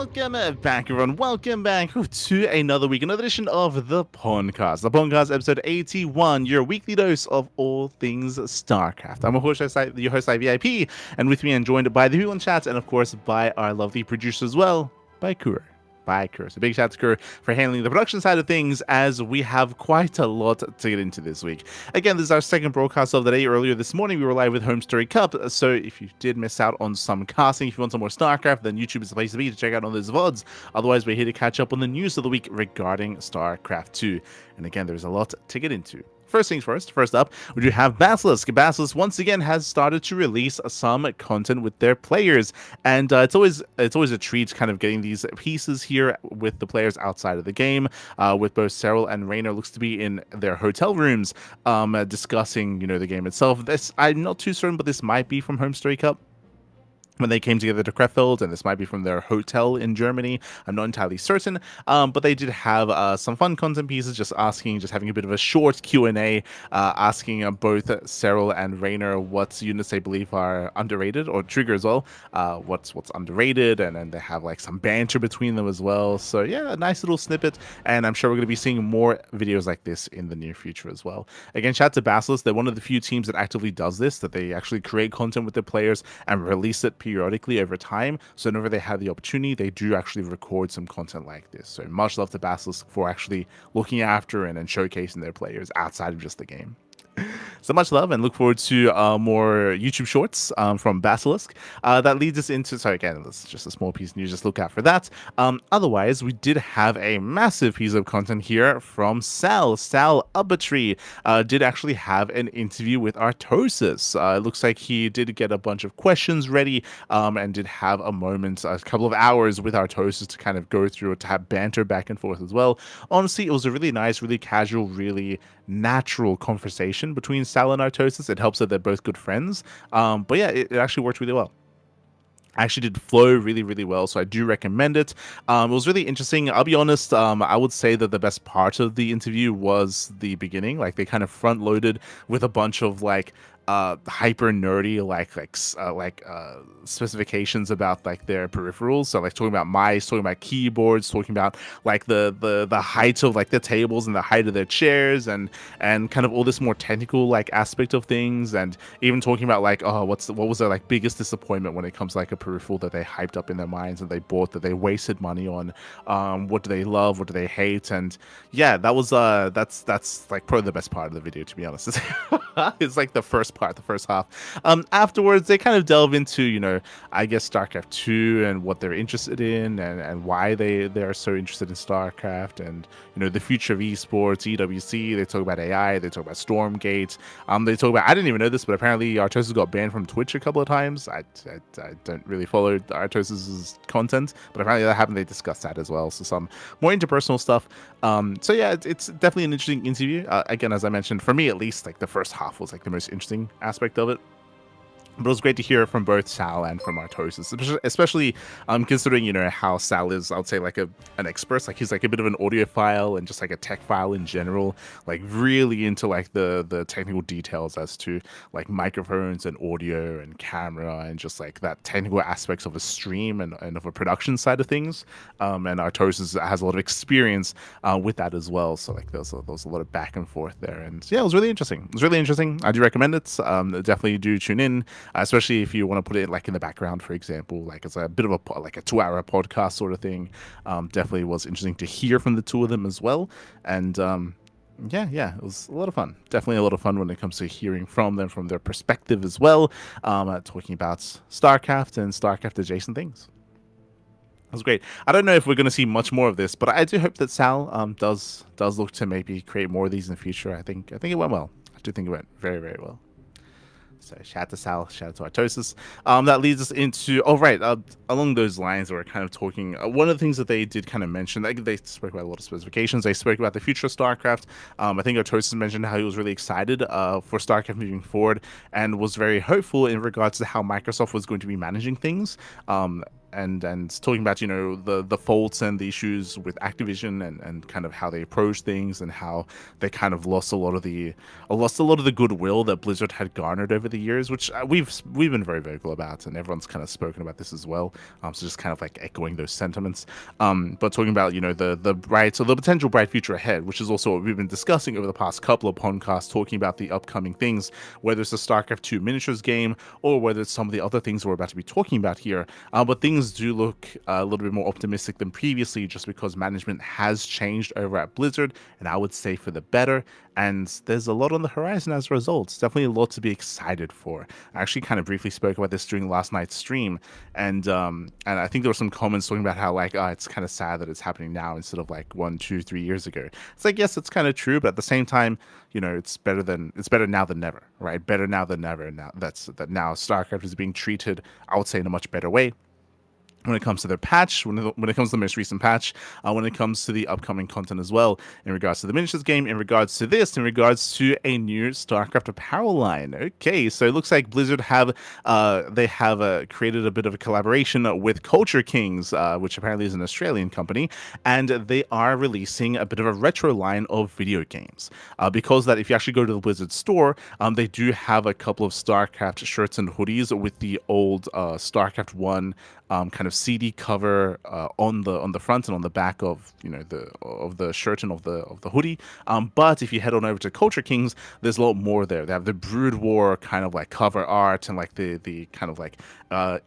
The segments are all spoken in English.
welcome back, everyone. Welcome back to another week, another edition of the PondCast. The PondCast, episode 81, your weekly dose of all things StarCraft. I'm your host, VIP, and with me, I'm joined by the people in chat, and of course, by our lovely producer as well, by Kura. So big shout out to Kura for handling the production side of things, as we have quite a lot to get into this week. Again, this is our second broadcast of the day. Earlier this morning, we were live with LiuLi Cup, so if you did miss out on some casting, if you want some more StarCraft, then YouTube is the place to be to check out on those VODs. Otherwise, we're here to catch up on the news of the week regarding StarCraft 2. And again, there's a lot to get into. First things first, first up, we do have Basilisk. Basilisk once again has started to release some content with their players, and it's always a treat kind of getting these pieces here with the players outside of the game. With both Cyril and Raynor looks to be in their hotel rooms, discussing the game itself. This I'm not too certain, but this might be from LiuLi Cup when they came together to Krefeld, and this might be from their hotel in Germany. I'm not entirely certain, but they did have some fun content pieces, just having a bit of a short Q&A, asking both Cyril and Raynor what units they believe are underrated, or Trigger as well, what's underrated, and then they have like some banter between them as well. So yeah, a nice little snippet, and I'm sure we're going to be seeing more videos like this in the near future as well. Again, shout out to Basilisk. They're one of the few teams that actively does this, that they actually create content with their players and release it periodically over time. So whenever they have the opportunity, they do actually record some content like this. So much love to Basilisk for actually looking after and showcasing their players outside of just the game. So much love, and look forward to more YouTube shorts from Basilisk. That leads us into, sorry, again, that's just a small piece of news, just look out for that. Otherwise, we did have a massive piece of content here from Sal. Sal Ubertree did actually have an interview with Artosis. It looks like he did get a bunch of questions ready, and did have a moment, a couple of hours with Artosis to kind of go through it, to have banter back and forth as well. Honestly, it was a really nice, really casual, really natural conversation between Sal and Artosis. It helps that they're both good friends. But yeah, it actually worked really well. Actually did flow really, really well, so I do recommend it. It was really interesting. I'll be honest, I would say that the best part of the interview was the beginning. Like, they kind of front loaded with a bunch of like hyper nerdy specifications about like their peripherals. So like talking about mice, talking about keyboards, talking about like the height of like the tables and the height of their chairs, and kind of all this more technical like aspect of things, and even talking about like, oh, what was their like biggest disappointment when it comes to like a peripheral that they hyped up in their minds and they bought, that they wasted money on. What do they love, what do they hate? And yeah, that was that's like probably the best part of the video, to be honest. It's like the first part, the first half. Afterwards, they kind of delve into, I guess, StarCraft 2 and what they're interested in, and why they are so interested in StarCraft, and the future of esports, EWC. They talk about AI, they talk about Stormgate. They talk about, I didn't even know this, but apparently Artosis got banned from Twitch a couple of times. I don't really follow Artosis's content, but apparently that happened. They discussed that as well. So some more interpersonal stuff. So yeah, it's definitely an interesting interview. Again, as I mentioned, for me at least, like the first half was like the most interesting aspect of it. But it was great to hear from both Sal and from Artosis, especially considering, how Sal is, I would say, like an expert. Like, he's like a bit of an audiophile and just like a tech file in general, like really into like the technical details as to like microphones and audio and camera, and just like that technical aspects of a stream and of a production side of things. And Artosis has a lot of experience with that as well. So like there was a lot of back and forth there. And yeah, it was really interesting. I do recommend it. Definitely do tune in. Especially if you want to put it like in the background, for example, like it's a bit of a 2-hour podcast sort of thing. Definitely was interesting to hear from the two of them as well. And yeah, it was a lot of fun. Definitely a lot of fun when it comes to hearing from them, from their perspective as well, talking about StarCraft and StarCraft adjacent things. It was great. I don't know if we're going to see much more of this, but I do hope that Sal does look to maybe create more of these in the future. I think it went well. I do think it went very, very well. So shout out to Sal, shout out to Artosis. That leads us into, along those lines, we're kind of talking, one of the things that they did kind of mention, they spoke about a lot of specifications. They spoke about the future of StarCraft. I think Artosis mentioned how he was really excited for StarCraft moving forward, and was very hopeful in regards to how Microsoft was going to be managing things. and talking about, you know, the faults and the issues with Activision, and kind of how they approach things, and how they kind of lost a lot of the goodwill that Blizzard had garnered over the years, which we've been very vocal about, and everyone's kind of spoken about this as well. So just kind of like echoing those sentiments. But talking about, you know, the the potential bright future ahead, which is also what we've been discussing over the past couple of podcasts, talking about the upcoming things, whether it's the StarCraft 2 miniatures game or whether it's some of the other things we're about to be talking about here. But things do look a little bit more optimistic than previously, just because management has changed over at Blizzard, and I would say for the better. And there's a lot on the horizon as a result. It's definitely a lot to be excited for. I actually kind of briefly spoke about this during last night's stream, and I think there were some comments talking about how, like, oh, it's kind of sad that it's happening now instead of like 1, 2, 3 years ago. It's like, yes, it's kind of true, but at the same time, you know, it's better now than never, right? Better now than never. Now now StarCraft is being treated, I would say, in a much better way when it comes to their patch, when it comes to the most recent patch, when it comes to the upcoming content as well, in regards to the miniatures game, in regards to this, in regards to a new StarCraft apparel line. Okay, so it looks like Blizzard have created a bit of a collaboration with Culture Kings, which apparently is an Australian company, and they are releasing a bit of a retro line of video games. Because that, if you actually go to the Blizzard store, they do have a couple of StarCraft shirts and hoodies with the old StarCraft 1 kind of CD cover on the front and on the back of, you know, the shirt and of the hoodie. But if you head on over to Culture Kings, there's a lot more there. They have the Brood War kind of like cover art, and like the kind of like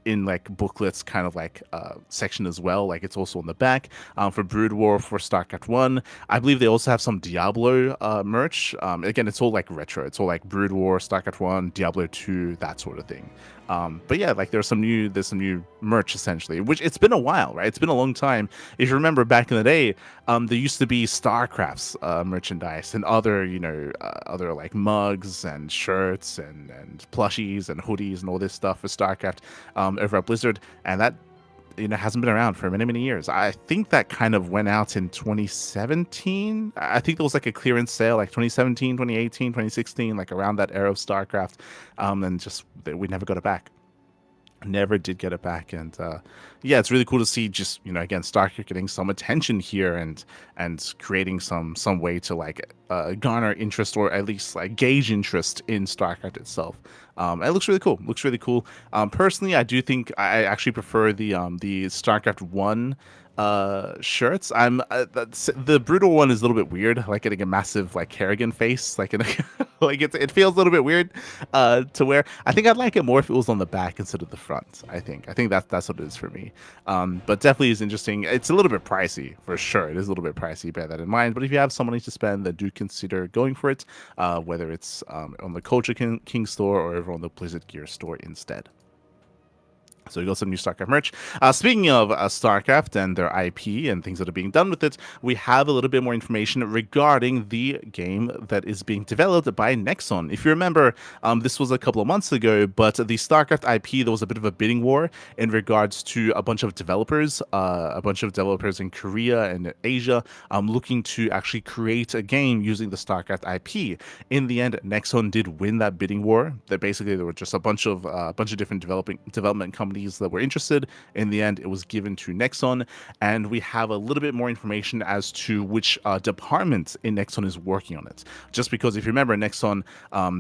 in like booklets kind of like section as well. Like it's also on the back for Brood War, for StarCraft 1. I believe they also have some Diablo merch. Again, it's all like retro. It's all like Brood War, StarCraft 1, Diablo 2, that sort of thing. But yeah, like there's some new merch essentially, which it's been a while, right? It's been a long time. If you remember back in the day, there used to be StarCraft's merchandise and other, you know, other like mugs and shirts and plushies and hoodies and all this stuff for StarCraft over at Blizzard, and that, you know, hasn't been around for many years. I think that kind of went out in 2017. I think there was like a clearance sale like 2017, 2018, 2016, like around that era of StarCraft, and just we never got it back. Never did get it back. And yeah, it's really cool to see, just, you know, again, StarCraft getting some attention here and creating some way to like garner interest, or at least like gauge interest in StarCraft itself. It looks really cool. Personally, I do think I actually prefer the StarCraft 1 shirts. The brutal one is a little bit weird, like getting a massive like Kerrigan face, like in a, like it feels a little bit weird to wear. I think I'd like it more if it was on the back instead of the front. I think that's what it is for me. But definitely is interesting. It's a little bit pricey for sure. It is a little bit pricey, bear that in mind. But if you have some money to spend, then do consider going for it, whether it's on the Culture King store or over on the Blizzard Gear store instead. So we got some new StarCraft merch. Speaking of StarCraft and their IP and things that are being done with it, we have a little bit more information regarding the game that is being developed by Nexon. If you remember, this was a couple of months ago, but the StarCraft IP, there was a bit of a bidding war in regards to a bunch of developers in Korea and Asia, looking to actually create a game using the StarCraft IP. In the end, Nexon did win that bidding war. That basically there were just a bunch of different development companies that were interested. In the end, it was given to Nexon, and we have a little bit more information as to which department in Nexon is working on it. Just because if you remember, Nexon,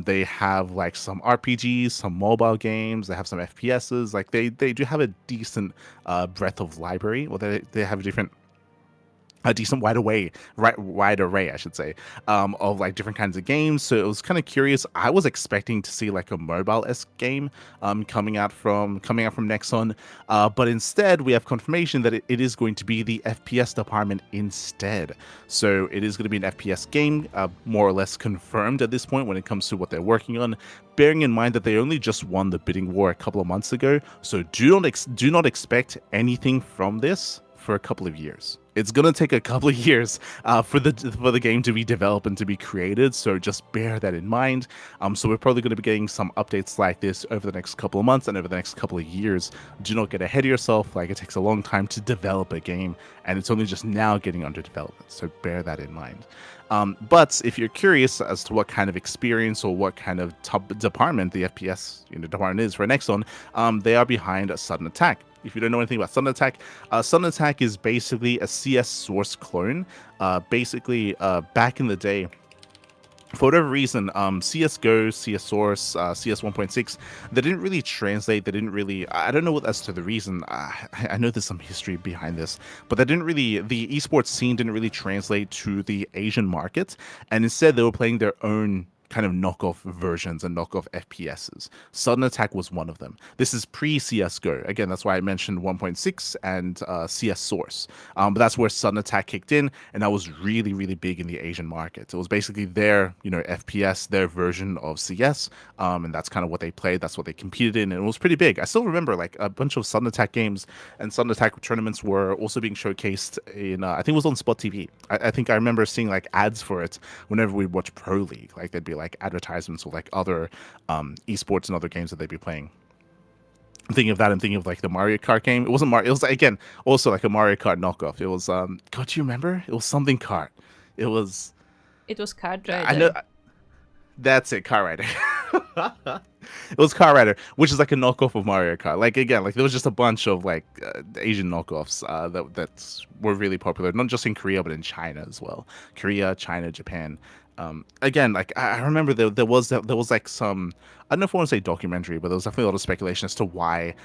they have like some RPGs, some mobile games, they have some FPSs, like they do have a decent breadth of library, or they have a decent wide array, I should say, of like different kinds of games. So it was kind of curious. I was expecting to see like a mobile-esque game coming out from Nexon, but instead we have confirmation that it is going to be the FPS department instead. So it is going to be an FPS game, more or less confirmed at this point when it comes to what they're working on. Bearing in mind that they only just won the bidding war a couple of months ago, so do not expect anything from this for a couple of years. It's gonna take a couple of years for the game to be developed and to be created, so just bear that in mind. So we're probably going to be getting some updates like this over the next couple of months and over the next couple of years. Do not get ahead of yourself. Like, it takes a long time to develop a game, and it's only just now getting under development, so bear that in mind. But if you're curious as to what kind of experience or what kind of top department the FPS department is for Nexon, they are behind a Sudden Attack. if you don't know anything about Sudden Attack is basically a CS Source clone. Back in the day, for whatever reason, CSGO, CS Source, CS 1.6, they didn't really translate. They didn't really. I don't know what as to the reason. I know there's some history behind this, but they didn't really. The esports scene didn't really translate to the Asian market, and instead they were playing their own kind of knockoff versions and knockoff FPSs. Sudden Attack was one of them. This is pre CSGO. Again, that's why I mentioned 1.6 and CS Source. But that's where Sudden Attack kicked in, and that was really, really big in the Asian market. It was basically their, FPS, their version of CS, and that's kind of what they played. That's what they competed in, and it was pretty big. I still remember like a bunch of Sudden Attack games and Sudden Attack tournaments were also being showcased in, I think it was on Spot TV. I think I remember seeing like ads for it whenever we watch Pro League. Like they'd be like advertisements of like other esports and other games that they'd be playing. I'm thinking of that. I'm thinking of like the Mario Kart game. It wasn't Mario. It was again also like a Mario Kart knockoff. It was God, do you remember? It was something kart. It was. It was Kart Rider. I know. That's it, Kart Rider. It was Kart Rider, which is like a knockoff of Mario Kart. Like again, like there was just a bunch of like Asian knockoffs that were really popular, not just in Korea but in China as well. Korea, China, Japan. Again, like I remember there was like some, I don't know if I want to say documentary, but there was definitely a lot of speculation as to why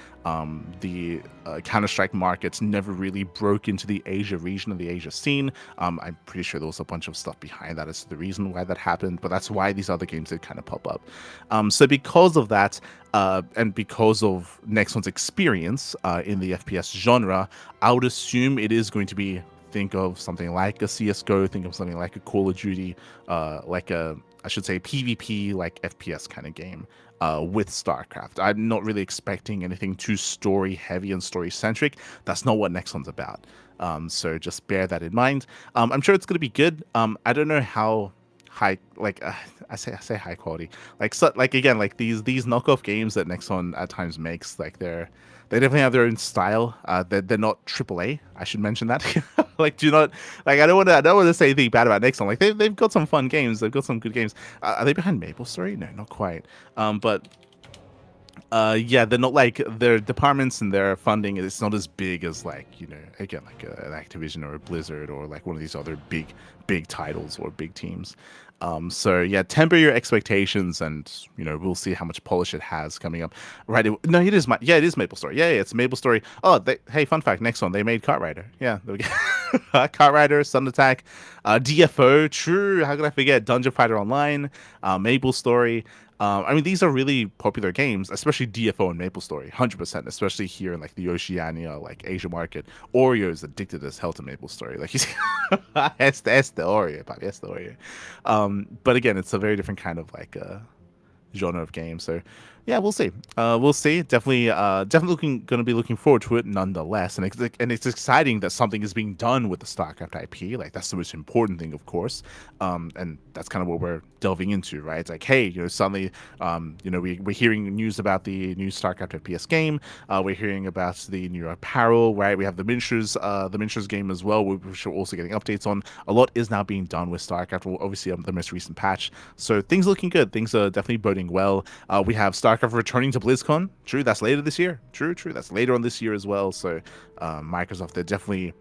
the Counter-Strike markets never really broke into the Asia region of the Asia scene. I'm pretty sure there was a bunch of stuff behind that as to the reason why that happened, but that's why these other games did kind of pop up. So because of that, and because of Nexon's experience in the FPS genre, I would assume it is going to be, think of something like a CSGO, think of something like a Call of Duty, like a, I should say, PvP, like FPS kind of game with StarCraft. I'm not really expecting anything too story heavy and story centric. That's not what Nexon's about. So just bear that in mind. I'm sure it's going to be good. I don't know how high, like I say high quality, like so, like again, like these knockoff games that Nexon at times makes, like they definitely have their own style. They're not AAA. I should mention that. Like, do not like. I don't want to say anything bad about Nexon. Like, they've got some fun games. They've got some good games. Are they behind MapleStory? No, not quite. But yeah, they're not like their departments and their funding. It's not as big as like again like an Activision or a Blizzard or like one of these other big titles or big teams. So yeah, temper your expectations, and we'll see how much polish it has coming up. Right? It is MapleStory. Yeah, it's MapleStory. Oh, hey, fun fact. Next one, they made Kart Rider. Yeah, there we go. Kart Rider, Sudden Attack, DFO. True. How could I forget? Dungeon Fighter Online, MapleStory. I mean, these are really popular games, especially DFO and MapleStory, 100%, especially here in like the Oceania, like Asia market. Oreo is addicted as hell to MapleStory. Like, he's it's the Oreo, Bobby, it's the Oreo. But again, it's a very different kind of like genre of game. So yeah, we'll see. We'll see. Definitely going to be looking forward to it nonetheless. And it's exciting that something is being done with the StarCraft IP. Like, that's the most important thing, of course. And that's kind of what we're delving into, right? It's like, hey, suddenly, we're hearing news about the new StarCraft FPS game. We're hearing about the new apparel, right? We have the miniatures game as well, which we're also getting updates on. A lot is now being done with StarCraft. Well, obviously, the most recent patch. So things are looking good. Things are definitely boding well. We have StarCraft returning to BlizzCon. True, that's later this year. True, that's later on this year as well. So Microsoft, they're definitely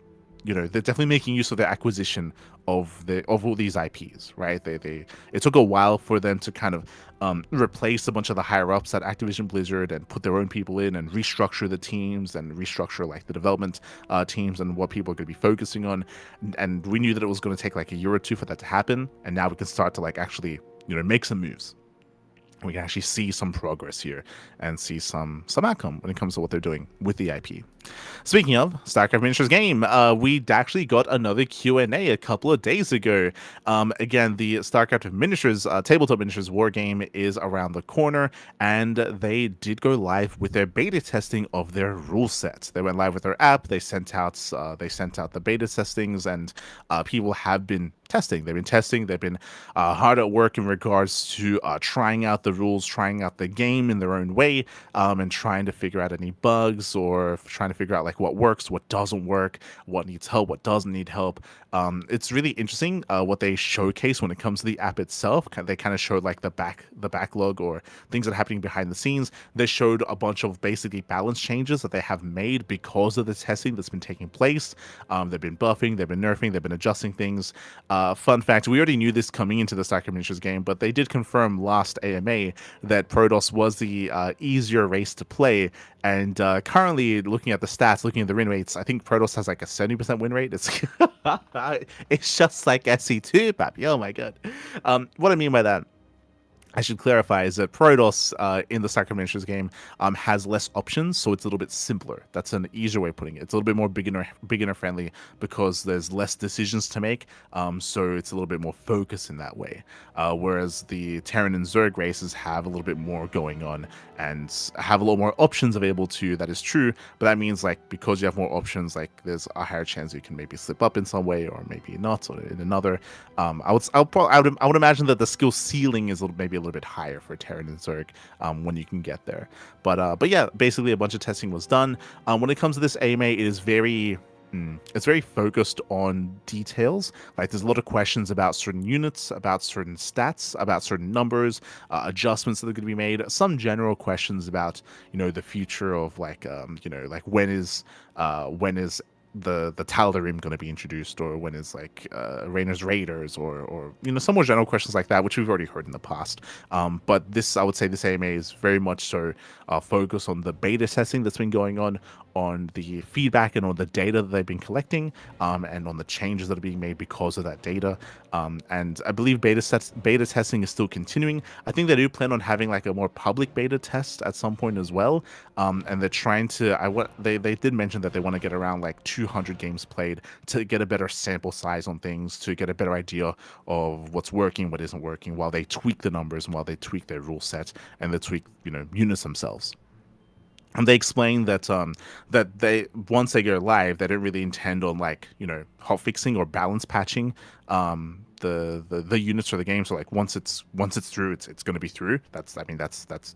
making use of their acquisition of all these IPs, right? It took a while for them to kind of replace a bunch of the higher ups at Activision Blizzard and put their own people in and restructure the teams and restructure like the development teams and what people are going to be focusing on. And we knew that it was going to take like a year or two for that to happen. And now we can start to like actually make some moves. We can actually see some progress here and see some outcome when it comes to what they're doing with the IP. Speaking of StarCraft Miniatures game, we actually got another Q&A a couple of days ago. Again, the StarCraft Miniatures, Tabletop Miniatures war game is around the corner, and they did go live with their beta testing of their rule set. They went live with their app. They sent out the beta testings, and people have been testing. They've been testing. They've been hard at work in regards to trying out the rules, trying out the game in their own way, and trying to figure out any bugs or trying to figure out like what works, what doesn't work, what needs help, what doesn't need help. It's really interesting what they showcase when it comes to the app itself. They kind of showed like the backlog or things that are happening behind the scenes. They showed a bunch of basically balance changes that they have made because of the testing that's been taking place. They've been buffing, they've been nerfing, they've been adjusting things. Fun fact: we already knew this coming into the StarCraft Miniatures game, but they did confirm last AMA that Protoss was the easier race to play. And currently, looking at the stats, looking at the win rates, I think Protoss has like a 70% win rate. It's just like SC2, papi. Oh my god. What I mean by that, I should clarify, is that Protoss in the StarCraft Miniatures game has less options, so it's a little bit simpler. That's an easier way of putting it. It's a little bit more beginner friendly because there's less decisions to make, so it's a little bit more focused in that way. Whereas the Terran and Zerg races have a little bit more going on and have a lot more options available to you. That is true, but that means like because you have more options, like there's a higher chance you can maybe slip up in some way or maybe not or in another. I would imagine that the skill ceiling is maybe a little bit higher for Terran and Zerg when you can get there. But yeah, basically a bunch of testing was done. When it comes to this AMA, it is it's very focused on details. Like there's a lot of questions about certain units, about certain stats, about certain numbers, adjustments that are going to be made. Some general questions about the future of like like when is the Tal'Darim going to be introduced, or when is like Rainer's Raiders, or some more general questions like that, which we've already heard in the past. But this, I would say, this AMA is very much so focused on the beta testing that's been going on the feedback and on the data that they've been collecting, and on the changes that are being made because of that data. And I believe beta testing is still continuing. I think they do plan on having like a more public beta test at some point as well. And they're trying to. They did mention that they want to get around like 200 games played to get a better sample size on things, to get a better idea of what's working, what isn't working, while they tweak the numbers and while they tweak their rule set and they tweak units themselves. And they explained that that they once they go live, they don't really intend on like hot fixing or balance patching the units or the game. So like once it's through, it's going to be through. That's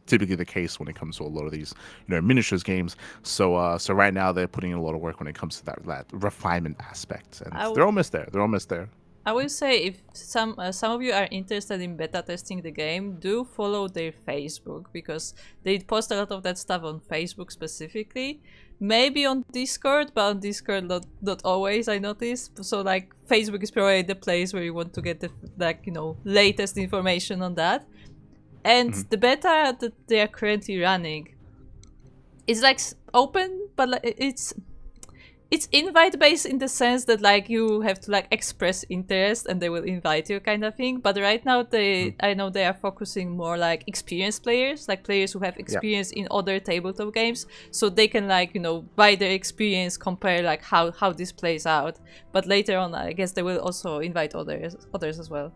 typically the case when it comes to a lot of these miniatures games. So right now they're putting in a lot of work when it comes to that refinement aspect, and they're almost there. They're almost there. I will say, if some of you are interested in beta testing the game, do follow their Facebook, because they post a lot of that stuff on Facebook specifically. Maybe on Discord, but on Discord not always, I noticed. So like Facebook is probably the place where you want to get the latest information on that. And the beta that they are currently running is like open, but like, it's invite based in the sense that like you have to like express interest and they will invite you, kind of thing. But right now I know they are focusing more like experienced players, like players who have experience in other tabletop games, so they can like by their experience compare like how this plays out. But later on, I guess they will also invite others as well.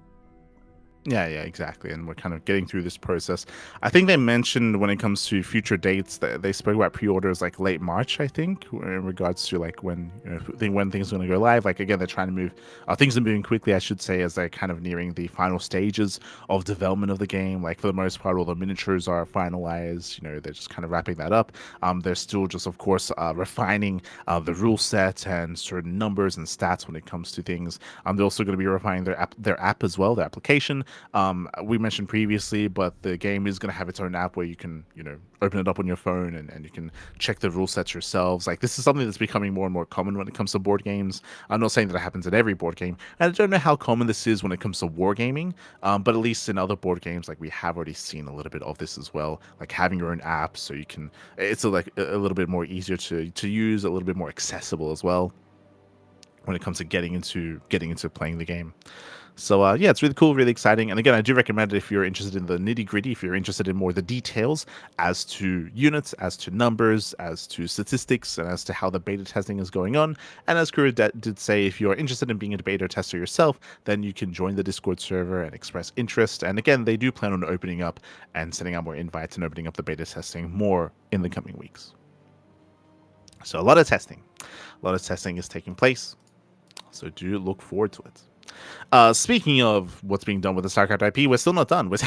Yeah, exactly. And we're kind of getting through this process. I think they mentioned when it comes to future dates that they spoke about pre-orders like late March, I think, in regards to like when things are going to go live. Like again, they're trying to move things are moving quickly, I should say, as they're kind of nearing the final stages of development of the game. Like for the most part, all the miniatures are finalized. They're just kind of wrapping that up. They're still just, of course, refining the rule set and certain numbers and stats when it comes to things. They're also going to be refining their app as well, their application. We mentioned previously, but the game is going to have its own app where you can, open it up on your phone and you can check the rule sets yourselves. Like this is something that's becoming more and more common when it comes to board games. I'm not saying that it happens in every board game, and I don't know how common this is when it comes to wargaming, but at least in other board games, like we have already seen a little bit of this as well. Like having your own app, so you can, it's a little bit more easier to use, a little bit more accessible as well when it comes to getting into playing the game. So yeah, it's really cool, really exciting. And again, I do recommend it if you're interested in the nitty gritty, if you're interested in more the details as to units, as to numbers, as to statistics, and as to how the beta testing is going on. And as Kura did say, if you're interested in being a beta tester yourself, then you can join the Discord server and express interest. And again, they do plan on opening up and sending out more invites and opening up the beta testing more in the coming weeks. So a lot of testing is taking place. So do look forward to it. Speaking of what's being done with the StarCraft IP, we're still not done with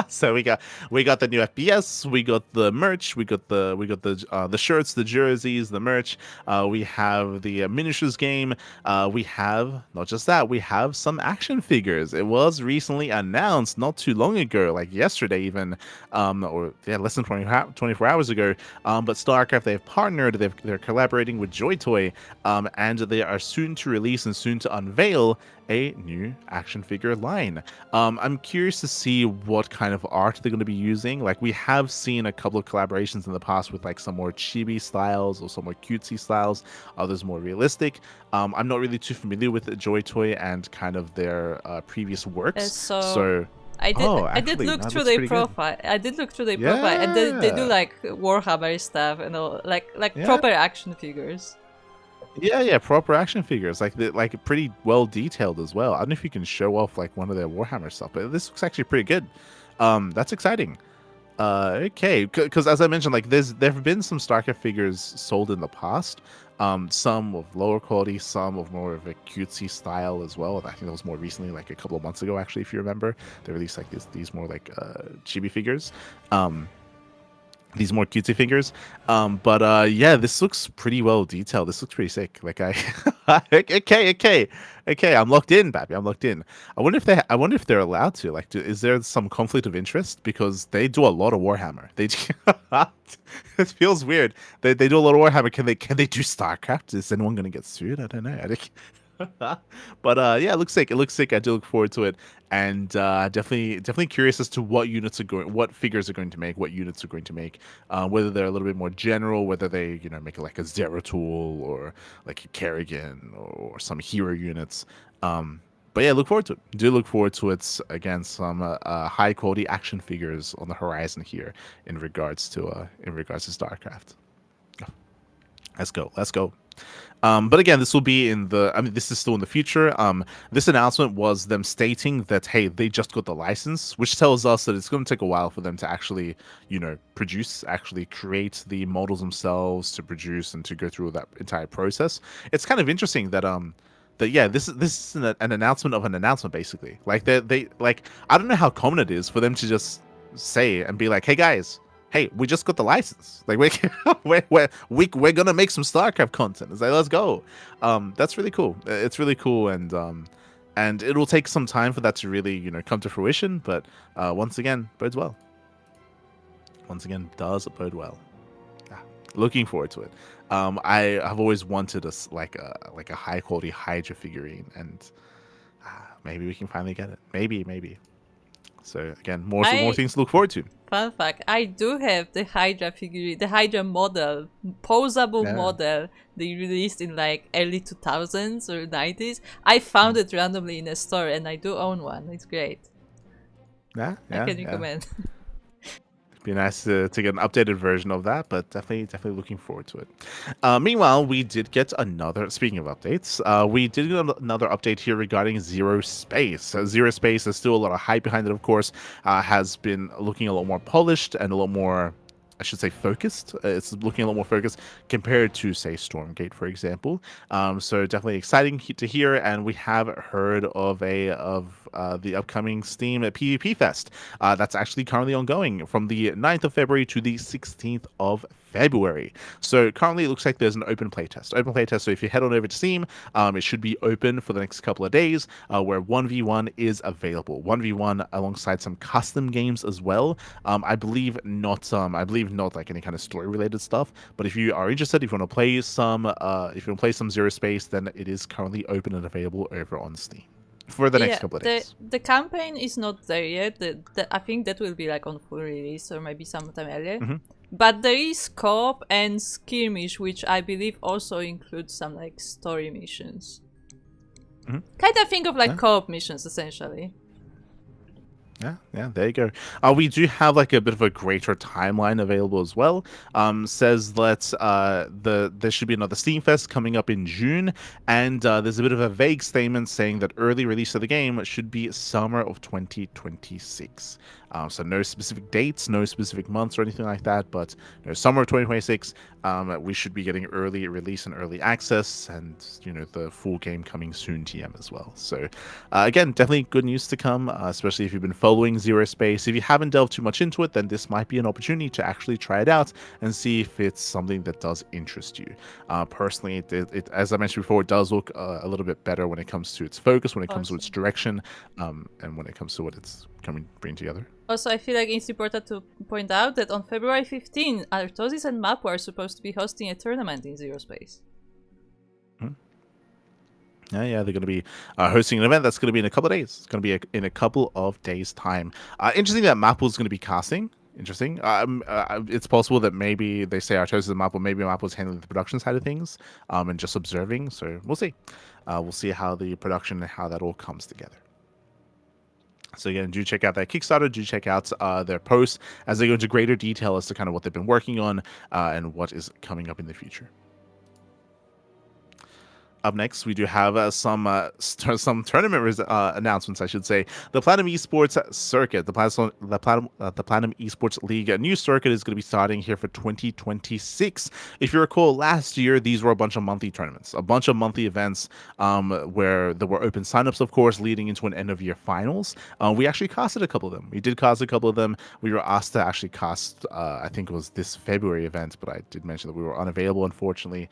So we got the new FPS, we got the merch, we got the shirts, the jerseys, the merch. We have the miniatures game. We have not just that, we have some action figures. It was recently announced not too long ago, like yesterday even, or yeah, less than 24 hours ago. But StarCraft, they've partnered, they're collaborating with Joy Toy, and they are soon to release and soon to unveil a new action figure line. I'm curious to see what kind of art they're going to be using. Like, we have seen a couple of collaborations in the past with like some more chibi styles or some more cutesy styles, others more realistic. I'm not really too familiar with Joy Toy and kind of their previous works. So I did. oh, I did actually, look that through looks their pretty good. profile. I did look through their profile, and they do Yeah. like Warhammer stuff and all, like Yeah. proper action figures. Yeah, proper action figures, like pretty well detailed as well. I don't know if you can show off like one of their Warhammer stuff, but this looks actually pretty good. That's exciting. Okay, because as I mentioned, like there have been some StarCraft figures sold in the past. Some of lower quality, some of more of a cutesy style as well. I think that was more recently, like a couple of months ago, actually, if you remember, they released like these more like chibi figures. These more cutesy figures. But yeah, this looks pretty well detailed. This looks pretty sick. Like okay. I'm locked in, Babby. I'm locked in. I wonder if they're allowed to. Like, is there some conflict of interest because they do a lot of Warhammer? They it feels weird. They do a lot of Warhammer. Can they do StarCraft? Is anyone gonna get sued? I don't know. I think. But yeah, it looks sick. It looks sick. I do look forward to it, and definitely curious as to what figures are going to make, what units are going to make, whether they're a little bit more general, whether they make like a Zeratul or like a Kerrigan or some hero units. But yeah, look forward to it. Do look forward to it. Again, some high quality action figures on the horizon here in regards to StarCraft. Let's go. Let's go. But again, this will be this is still in the future. This announcement was them stating that, hey, they just got the license, which tells us that it's going to take a while for them to actually, actually create the models themselves, to produce and to go through that entire process. It's kind of interesting that, yeah, this is an announcement of an announcement, basically. Like, they like, I don't know how common it is for them to just say and be like, hey guys, hey, we just got the license. Like, we're gonna make some StarCraft content. It's like, let's go. That's really cool. It's really cool, and it will take some time for that to really come to fruition. But once again, bodes well. Once again, does bode well. Yeah, looking forward to it. I have always wanted like a high quality Hydra figurine, and maybe we can finally get it. Maybe. So again, more things to look forward to. Fun fact, I do have the Hydra figurine, the Hydra model, posable model they released in like early 2000s or 90s. I found it randomly in a store and I do own one. It's great. I can recommend. Be nice to get an updated version of that, but definitely looking forward to it. Meanwhile, we did get speaking of updates, we did get another update here regarding Zero Space. Zero Space, there's still a lot of hype behind it, of course, has been looking a lot more polished and a lot more, I should say, focused. It's looking a lot more focused compared to, say, Stormgate, for example. So definitely exciting to hear, and we have heard of the upcoming Steam PvP Fest. That's actually currently ongoing from the 9th of February to the 16th of February. So currently it looks like there's an open playtest. So if you head on over to Steam, it should be open for the next couple of days, where 1v1 is available. 1v1 alongside some custom games as well. I believe not like any kind of story related stuff, but if you are interested, if you want to play some Zero Space, then it is currently open and available over on Steam for the next couple of days. The campaign is not there yet. I think that will be like on full release or maybe sometime earlier. Mm-hmm. But there is co-op and skirmish, which I believe also includes some like story missions. Mm-hmm. Kind of think of like co-op missions essentially. Yeah, there you go. We do have like a bit of a greater timeline available as well. Says that there should be another Steam Fest coming up in June, and there's a bit of a vague statement saying that early release of the game should be summer of 2026. So no specific dates, no specific months or anything like that, but summer of 2026, we should be getting early release and early access, and the full game coming soon TM as well. So again, definitely good news to come, especially if you've been following following Zero Space. If you haven't delved too much into it, then this might be an opportunity to actually try it out and see if it's something that does interest you. Personally, as I mentioned before, it does look a little bit better when it comes to its focus, when it comes to its direction, and when it comes to what it's bring together. Also, I feel like it's important to point out that on February 15, Artosis and Mapu are supposed to be hosting a tournament in Zero Space. Yeah, they're going to be hosting an event that's going to be in a couple of days. It's going to be in a couple of days' time. Interesting that Mapu is going to be casting. Interesting. It's possible that maybe they say Artosis and Mapu, maybe Mapu's handling the production side of things and just observing. So we'll see. We'll see how the production and how that all comes together. So again, do check out that Kickstarter. Do check out their posts as they go into greater detail as to kind of what they've been working on and what is coming up in the future. Up next, we do have some tournament announcements, I should say. The Platinum Esports Circuit, the Platinum Esports League, a new circuit is going to be starting here for 2026. If you recall, last year, these were a bunch of monthly tournaments, a bunch of monthly events where there were open signups, of course, leading into an end-of-year finals. We actually casted a couple of them. We did cast a couple of them. We were asked to actually cast, I think it was this February event, but I did mention that we were unavailable, unfortunately.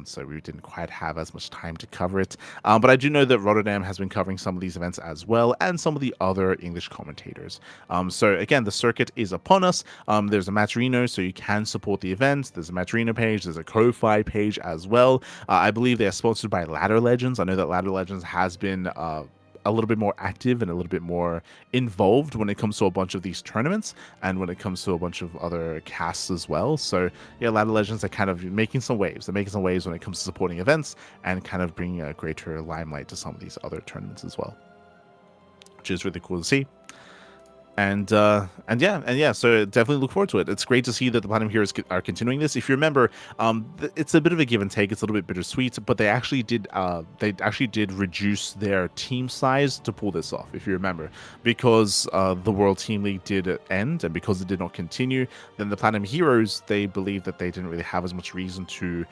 So we didn't quite have as much time to cover it. But I do know that Rotterdam has been covering some of these events as well, and some of the other English commentators. So again, the circuit is upon us. There's a Matcherino, so you can support the event. There's a Matcherino page. There's a Ko-Fi page as well. I believe they are sponsored by Ladder Legends. I know that Ladder Legends has been a little bit more active and a little bit more involved when it comes to a bunch of these tournaments and when it comes to a bunch of other casts as well. So yeah, Ladder Legends are kind of making some waves. They're making some waves when it comes to supporting events and kind of bringing a greater limelight to some of these other tournaments as well, which is really cool to see. And yeah, so definitely look forward to it. It's great to see that the Platinum Heroes are continuing this. If you remember, it's a bit of a give and take. It's a little bit bittersweet, but they actually did reduce their team size to pull this off. If you remember, because the World Team League did end, and because it did not continue, then the Platinum Heroes, they believed that they didn't really have as much reason to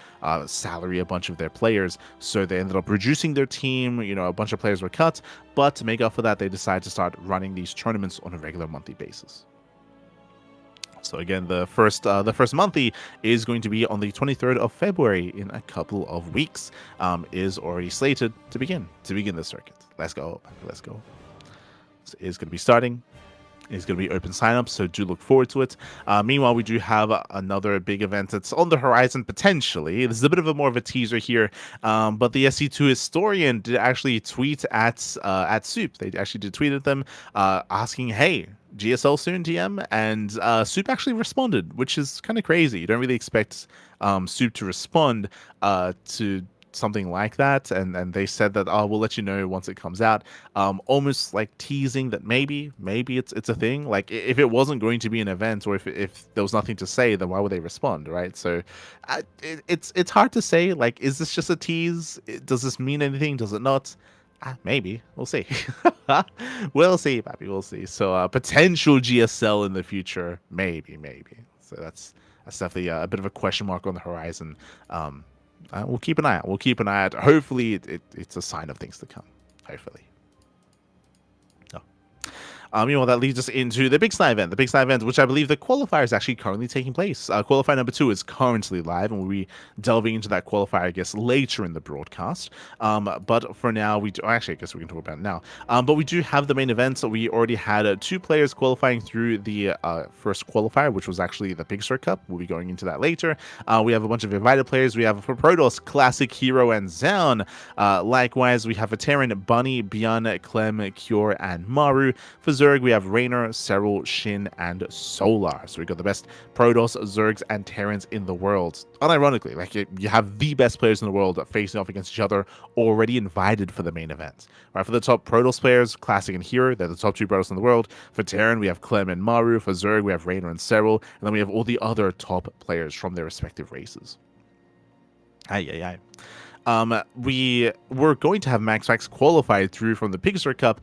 salary a bunch of their players, so they ended up reducing their team. You know, a bunch of players were cut, but to make up for that, they decided to start running these tournaments on a regular monthly basis. So again, the first monthly is going to be on the 23rd of February in a couple of weeks. Is already slated to begin the circuit. Let's go. So it's going to be starting. It's going to be open signups, so do look forward to it. Meanwhile, we do have another big event that's on the horizon potentially. This is a bit of a more of a teaser here, but the SC2 historian did actually tweet at Soup. They actually did tweet at them asking, "Hey, GSL soon, TM?" And Soup actually responded, which is kind of crazy. You don't really expect Soup to respond to something like that, and they said that, "Oh, we'll let you know once it comes out," almost like teasing that maybe it's a thing. Like, if it wasn't going to be an event, or if there was nothing to say, then why would they respond, right? So it's hard to say. Like, is this just a tease? Does this mean anything? Does it not? Maybe. We'll see. We'll see, Pappy. We'll see. So potential GSL in the future, maybe. So that's definitely a bit of a question mark on the horizon. We'll keep an eye out. Hopefully it's a sign of things to come. Hopefully. Meanwhile, that leads us into the Big Sky event. The Big Sky event, which I believe the qualifier is actually currently taking place. Qualifier number 2 is currently live, and we'll be delving into that qualifier, I guess, later in the broadcast. But for now, actually, I guess we can talk about it now. But we do have the main event. So we already had 2 players qualifying through the first qualifier, which was actually the Big Star Cup. We'll be going into that later. We have a bunch of invited players. We have for Protoss, Classic, Hero, and Zaun. Likewise, we have for Terran, Bunny, Bjorn, Clem, Cure, and Maru. For Zerg, we have Raynor, Serral, Shin, and Solar. So we got the best Protoss, Zergs, and Terrans in the world. Unironically, like, you have the best players in the world facing off against each other, already invited for the main event. Right, for the top Protoss players, Classic and Hero, they're the top 2 Protoss in the world. For Terran, we have Clem and Maru. For Zerg, we have Raynor and Serral. And then we have all the other top players from their respective races. We were going to have MaxFax qualified through from the Pigster Cup,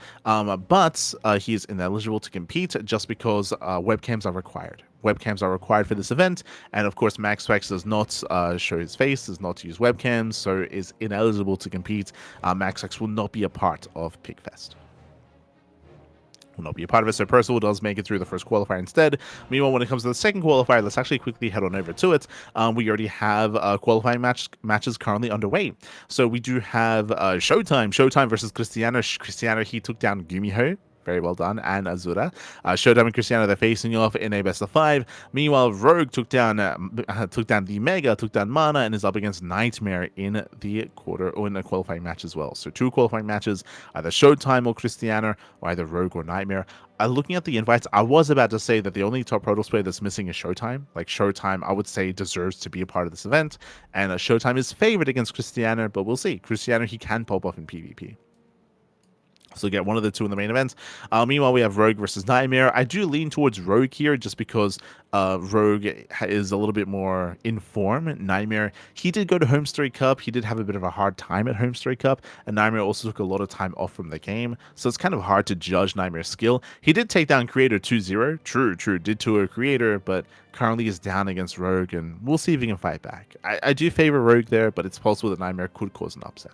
but he is ineligible to compete just because webcams are required. Webcams are required for this event, and of course MaxFax does not show his face, does not use webcams, so is ineligible to compete. MaxFax will not be a part of PigFest. will not be a part of it. So Percival does make it through the first qualifier instead. Meanwhile, when it comes to the second qualifier, let's actually quickly head on over to it. We already have qualifying matches currently underway. So we do have Showtime versus Cristiano. Cristiano, he took down Gumiho. Very well done. And Azura. Showtime and Cristiano, they're facing off in a best of 5. Meanwhile, Rogue took down the Mega, took down Mana, and is up against Nightmare in the qualifying match as well. So 2 qualifying matches, either Showtime or Cristiano, or either Rogue or Nightmare. Looking at the invites, I was about to say that the only top Protoss player that's missing is Showtime. Like, Showtime, I would say, deserves to be a part of this event. And Showtime is favored against Cristiano, but we'll see. Cristiano, he can pop off in PvP. So get one of the 2 in the main event. Meanwhile, we have Rogue versus Nightmare. I do lean towards Rogue here just because Rogue is a little bit more in form. Nightmare, he did go to Home Story Cup. He did have a bit of a hard time at Home Story Cup. And Nightmare also took a lot of time off from the game. So it's kind of hard to judge Nightmare's skill. He did take down Creator 2-0. True. Did to a Creator, but currently is down against Rogue. And we'll see if he can fight back. I do favor Rogue there, but it's possible that Nightmare could cause an upset.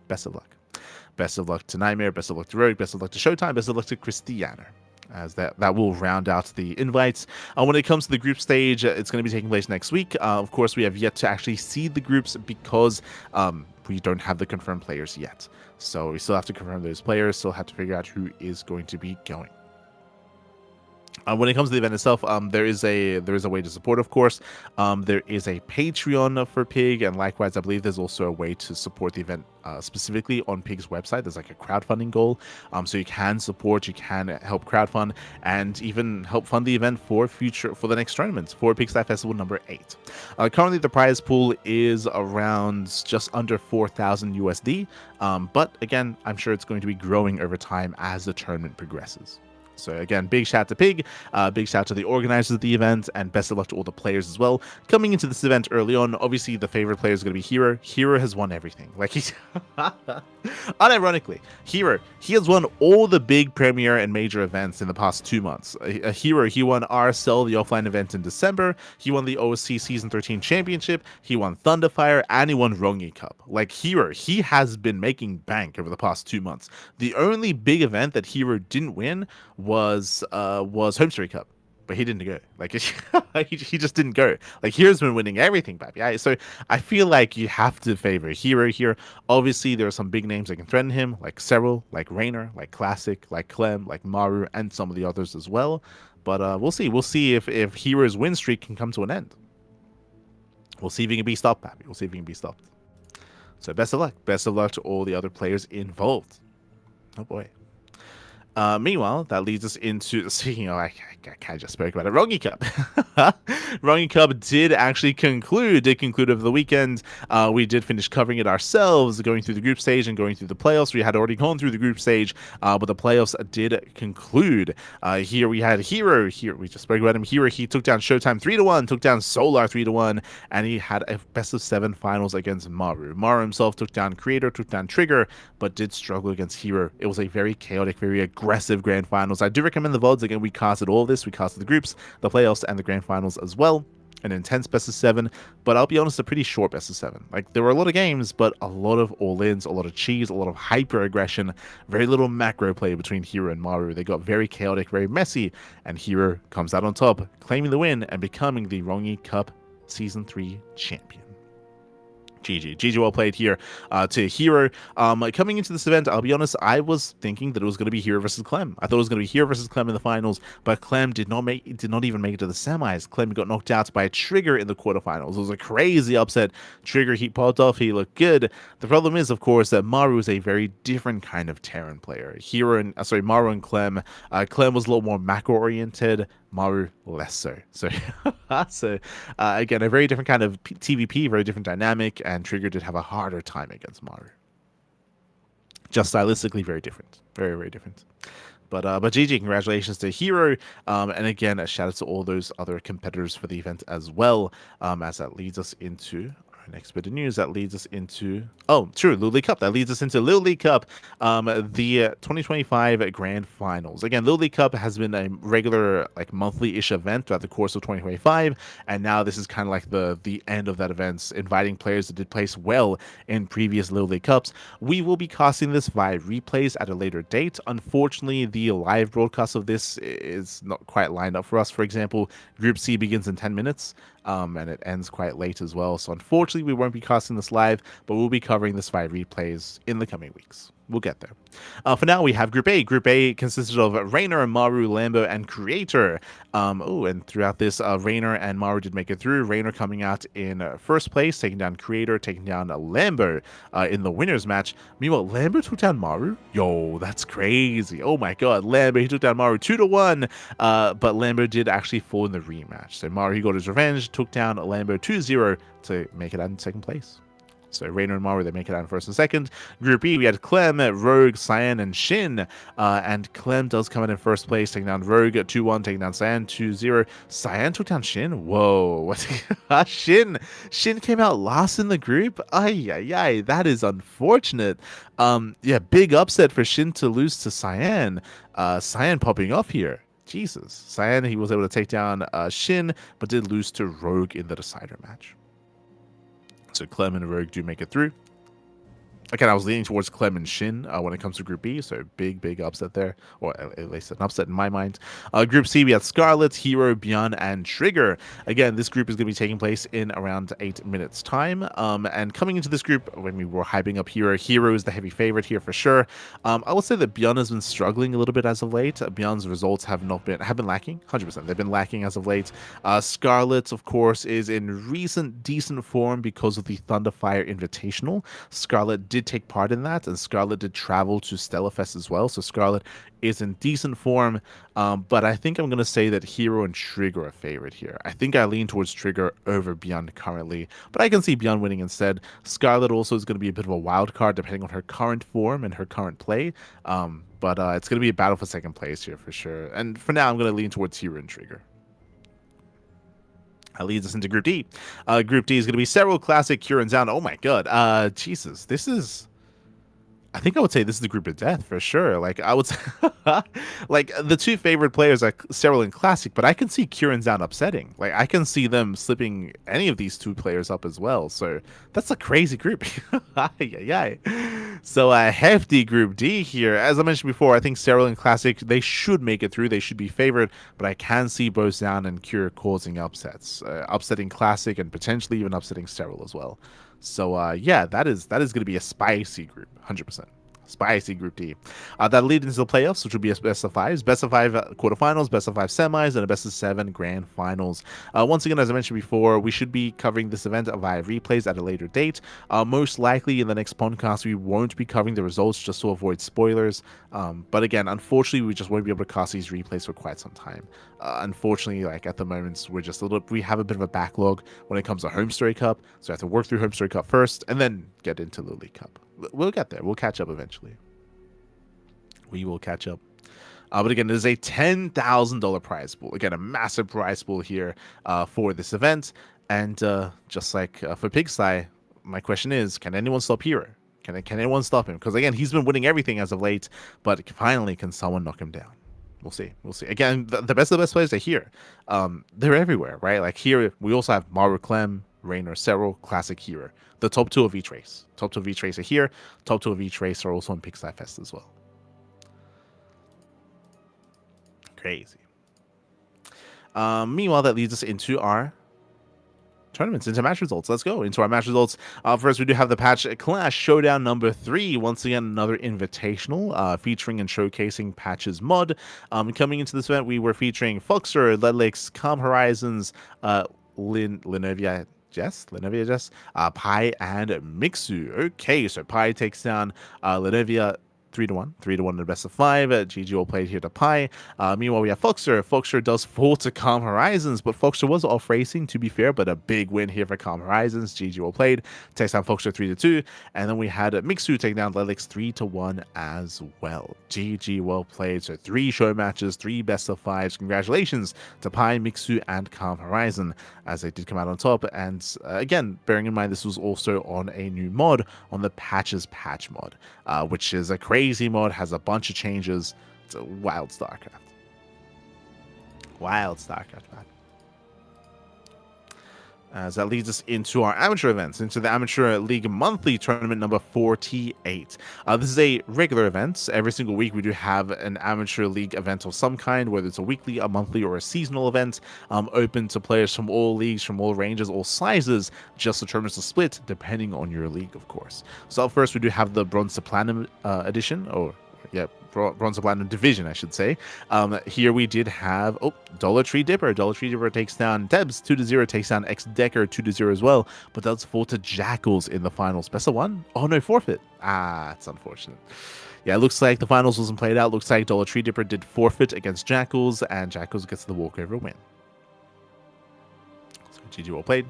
Best of luck. Best of luck to Nightmare, best of luck to Rogue, best of luck to Showtime, best of luck to Cristiano. As that will round out the invites. When it comes to the group stage, it's going to be taking place next week. Of course, we have yet to actually seed the groups because we don't have the confirmed players yet. So we still have to confirm those players, still have to figure out who is going to be going. When it comes to the event itself, there is a way to support, of course. There is a Patreon for Pig, and likewise, I believe there's also a way to support the event specifically on Pig's website. There's like a crowdfunding goal, so you can support, you can help crowdfund, and even help fund the event for the next tournament for Pigsty Festival number 8. Currently, the prize pool is around just under 4,000 USD, but again, I'm sure it's going to be growing over time as the tournament progresses. So again, big shout out to Pig, big shout out to the organizers of the event, and best of luck to all the players as well. Coming into this event early on, obviously the favorite player is going to be Hero. Hero has won everything. Like, he's unironically, Hero, he has won all the big premier and major events in the past 2 months. Hero, he won RSL, the offline event in December. He won the OSC Season 13 Championship. He won Thunderfire, and he won Rongyi Cup. Like, Hero, he has been making bank over the past 2 months. The only big event that Hero didn't win was Home Story Cup, but he didn't go. Like, he just didn't go. Like, Hero's been winning everything, baby. Yeah, so I feel like you have to favor Hero here. Obviously, there are some big names that can threaten him, like Serral, like Raynor, like Classic, like Clem, like Maru, and some of the others as well. But we'll see. We'll see if Hero's win streak can come to an end. We'll see if he can be stopped, baby. We'll see if he can be stopped. So best of luck. Best of luck to all the other players involved. Oh boy. Meanwhile, that leads us into, I kind of just spoke about it, Rongyi Cup. Rongyi Cup did actually conclude over the weekend. We did finish covering it ourselves, going through the group stage and going through the playoffs. We had already gone through the group stage, but the playoffs did conclude. Here we had Hero. Here we just spoke about him. Hero, he took down Showtime 3-1, took down Solar 3-1, and he had a best of 7 finals against Maru. Maru himself took down Creator, took down Trigger, but did struggle against Hero. It was a very chaotic, very aggressive grand finals. I do recommend the VODs. Again, we casted all of this. We casted the groups, the playoffs, and the grand finals as well. An intense best of 7, but I'll be honest, a pretty short best of 7. Like, there were a lot of games, but a lot of all-ins, a lot of cheese, a lot of hyper-aggression, very little macro play between Hero and Maru. They got very chaotic, very messy, and Hero comes out on top, claiming the win and becoming the Rongyi Cup Season 3 champion. GG well played here to Hero. Coming into this event, I'll be honest, I was thinking that it was going to be Hero versus Clem. I thought it was going to be Hero versus Clem in the finals, but Clem did not even make it to the semis. Clem got knocked out by Trigger in the quarterfinals. It was a crazy upset. Trigger, he popped off, he looked good. The problem is, of course, that Maru is a very different kind of Terran player. Maru and Clem. Clem was a little more macro oriented. Maru less so. So again, a very different kind of TVP, very different dynamic, and Trigger did have a harder time against Maru. Just stylistically, very different, very different. But GG, congratulations to Hero, and again, a shout out to all those other competitors for the event as well. As that leads us into next bit of news that leads us into LiuLi Cup. That leads us into LiuLi Cup, the 2025 Grand Finals. Again, LiuLi Cup has been a regular like monthly-ish event throughout the course of 2025, and now this is kind of like the end of that event, inviting players that did place well in previous LiuLi Cups. We will be casting this via replays at a later date. Unfortunately, the live broadcast of this is not quite lined up for us. For example, Group C begins in 10 minutes. And it ends quite late as well. So unfortunately, we won't be casting this live, but we'll be covering this via replays in the coming weeks. We'll get there. For now, we have Group A. Group A consisted of Rainer, Maru, Lambo, and Creator. And throughout this, Rainer and Maru did make it through. Rainer coming out in first place, taking down Creator, taking down Lambo in the winners match. Meanwhile, Lambo took down Maru. Yo, that's crazy. Oh my god, Lambo, he took down Maru 2-1. But Lambo did actually fall in the rematch. So Maru, he got his revenge, took down Lambo 2-0 to make it out in second place. So Rainer and Maru, they make it out in first and second. Group E, we had Clem, Rogue, Cyan, and Shin. And Clem does come in first place, taking down Rogue at 2-1, taking down Cyan 2-0. Cyan took down Shin. Whoa, what? Shin came out last in the group. Ay, that is unfortunate. Yeah, big upset for Shin to lose to Cyan. Cyan popping off here. Jesus, Cyan, he was able to take down Shin, but did lose to Rogue in the decider match. So Clem and Rogue do make it through. Again, I was leaning towards Clem and Shin when it comes to Group B, so big upset there, or at least an upset in my mind. Group C, we had Scarlet, Hero, Bjorn, and Trigger. Again, this group is going to be taking place in around 8 minutes' time. And coming into this group, when we were hyping up Hero, Hero is the heavy favorite here for sure. I would say that Bjorn has been struggling a little bit as of late. Bjorn's results have been lacking, 100%. They've been lacking as of late. Scarlet, of course, is in recent decent form because of the Thunderfire Invitational. Scarlet did take part in that, and Scarlet did travel to Stellarfest as well, so Scarlet is in decent form, but I think I'm going to say that Hero and Trigger are favorite here. I think I lean towards Trigger over Bjorn currently, but I can see Bjorn winning instead. Scarlet also is going to be a bit of a wild card depending on her current form and her current play, but it's going to be a battle for second place here for sure, and for now I'm going to lean towards Hero and Trigger. That leads us into Group D. Group D is going to be Serral, Classic, Kieran Down. Oh my god. Jesus. This is... I think I would say this is the group of death for sure. Like, I would say... like, the two favorite players are Serral and Classic, but I can see Kieran Down upsetting. Like, I can see them slipping any of these two players up as well. So, that's a crazy group. So, a hefty Group D here. As I mentioned before, I think Serral and Classic, they should make it through. They should be favored, but I can see both Down and Cure causing upsets. Upsetting Classic and potentially even upsetting Serral as well. So, yeah, that is going to be a spicy group, 100%. Spicy Group D. That leads into the playoffs, which will be a best of fives, best of five quarterfinals, best of five semis, and a best of 7 grand finals. Once again, as I mentioned before, we should be covering this event via replays at a later date. Most likely in the next podcast, we won't be covering the results just to avoid spoilers. But again, unfortunately, we just won't be able to cast these replays for quite some time. Unfortunately, like at the moment, we have a bit of a backlog when it comes to Home Story Cup, so I have to work through Home Story Cup first, and then get into LiuLi Cup. We'll get there. We'll catch up eventually. We will catch up. But again, there's a $10,000 prize pool. Again, a massive prize pool here for this event. And just like for Pigsty, my question is, can anyone stop Hero? Can anyone stop him? Because again, he's been winning everything as of late, but finally, can someone knock him down? We'll see. We'll see. Again, the best of the best players are here. They're everywhere, right? Like here, we also have Maru, Clem, Rainer, Serral, Classic, Hero. The top 2 of each race. Top 2 of each race are here. Top 2 of each race are also on Pigsty Fest as well. Crazy. Meanwhile, that leads us into our tournaments, into match results. Let's go into our match results. First, we do have the Patch Clash Showdown number 3. Once again, another invitational featuring and showcasing Patch's mod. Coming into this event, we were featuring Foxer, Ledlix, Calm Horizons, Linovia Jess, Pi, and Mixu. Okay, so Pi takes down Linovia. 3-1. 3-1 in the best of 5. GG all played here to Pi. Meanwhile, we have Foxer. Foxer does fall to Calm Horizons, but Foxer was off racing, to be fair, but a big win here for Calm Horizons. GG all played. Takes down Foxer 3-2. And then we had Mixu take down Lelix 3-1 as well. GG well played. So 3 show matches, 3 best of 5s. Congratulations to Pi, Mixu, and Calm Horizon as they did come out on top. And again, bearing in mind this was also on a new mod, on the Patches Patch mod, which is a crazy mod, has a bunch of changes. It's a wild StarCraft. Wild StarCraft, man. As that leads us into our amateur events, into the Amateur League Monthly Tournament number 48. This is a regular event. Every single week we do have an Amateur League event of some kind, whether it's a weekly, a monthly, or a seasonal event, open to players from all leagues, from all ranges, all sizes. Just the tournaments are split depending on your league, of course. So up first we do have the Bronze to Platinum edition, or yeah, Bronze to Platinum division, I should say. Here we did have Dollar Tree Dipper. Dollar Tree Dipper takes down Debs 2-0, takes down X Decker 2-0 as well, but does fall to Jackals in the finals. Best of 1? Oh no, forfeit. It's unfortunate. Yeah, it looks like the finals wasn't played out. Looks like Dollar Tree Dipper did forfeit against Jackals, and Jackals gets the walkover win. So GG well played.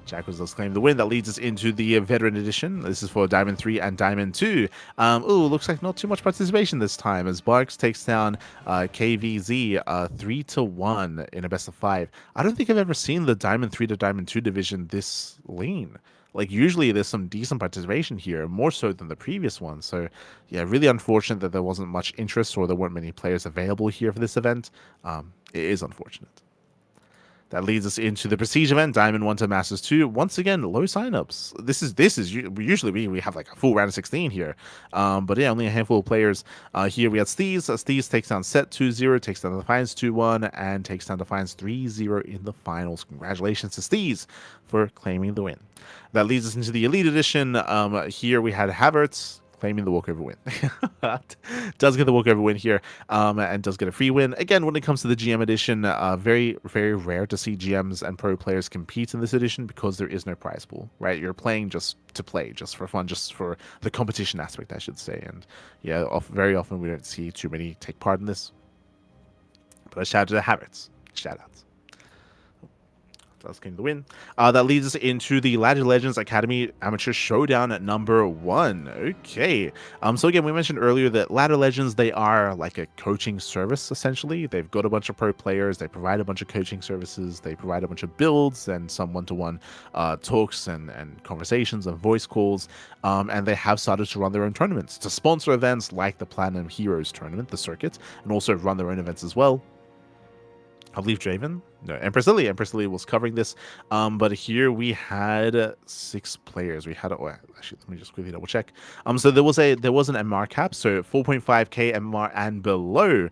Jackals does claim the win. That leads us into the Veteran Edition. This is for Diamond 3 and Diamond 2. Looks like not too much participation this time, as Barks takes down KVZ 3-1 in a best of 5. I don't think I've ever seen the Diamond 3 to Diamond 2 division this lean. Like, usually there's some decent participation here, more so than the previous one. So, yeah, really unfortunate that there wasn't much interest or there weren't many players available here for this event. It is unfortunate. That leads us into the Prestige event, Diamond 1 to Masters 2. Once again, low signups. This is usually we have like a full round of 16 here. But yeah, only a handful of players. Here we had Steez. Steez takes down Set 2-0, takes down Defiance 2-1, and takes down Defiance 3-0 in the finals. Congratulations to Steez for claiming the win. That leads us into the Elite Edition. Here we had Havertz claiming the walkover win. Does get the walkover win here, and does get a free win. Again, when it comes to the GM edition, very, very rare to see GMs and pro players compete in this edition because there is no prize pool, right? You're playing just to play, just for fun, just for the competition aspect, I should say. And yeah, very often we don't see too many take part in this. But a shout out to the Havertz. Shout outs. That's going to win. That leads us into the Ladder Legends Academy Amateur Showdown at number 1. Okay. So again, we mentioned earlier that Ladder Legends, they are like a coaching service, essentially. They've got a bunch of pro players. They provide a bunch of coaching services. They provide a bunch of builds and some one-to-one talks and conversations and voice calls. And they have started to run their own tournaments, to sponsor events like the Platinum Heroes Tournament, the circuit, and also run their own events as well. I believe Draven. No, Empress Lily. Empress Lily was covering this. But here we had 6 players. We had actually, let me just quickly double check. So there was an MMR cap, so 4.5k MMR and below.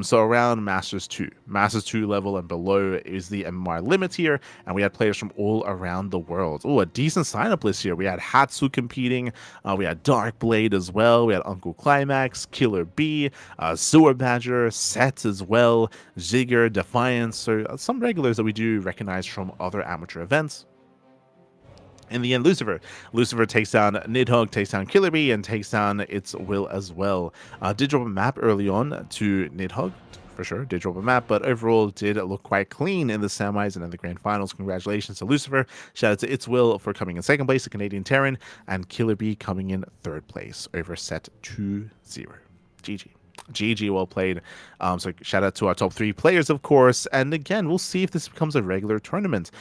So around Masters 2. Masters 2 level and below is the MMR limit here, and we had players from all around the world. Oh, a decent sign-up list here. We had Hatsu competing, we had Darkblade as well, we had Uncle Climax, Killer B, Sewer Badger, Set as well, Zigger, Defiance, so some regulars that we do recognize from other amateur events. In the end, Lucifer takes down Nidhogg, takes down Killer Bee, and takes down Its Will as well. Did drop a map early on to Nidhogg, for sure, did drop a map, but overall did look quite clean in the semis and in the grand finals. Congratulations to Lucifer. Shout out to Its Will for coming in second place, the Canadian Terran, and Killer Bee coming in third place over Set 2-0. GG. GG, well played. So shout out to our top 3 players, of course. And again, we'll see if this becomes a regular tournament.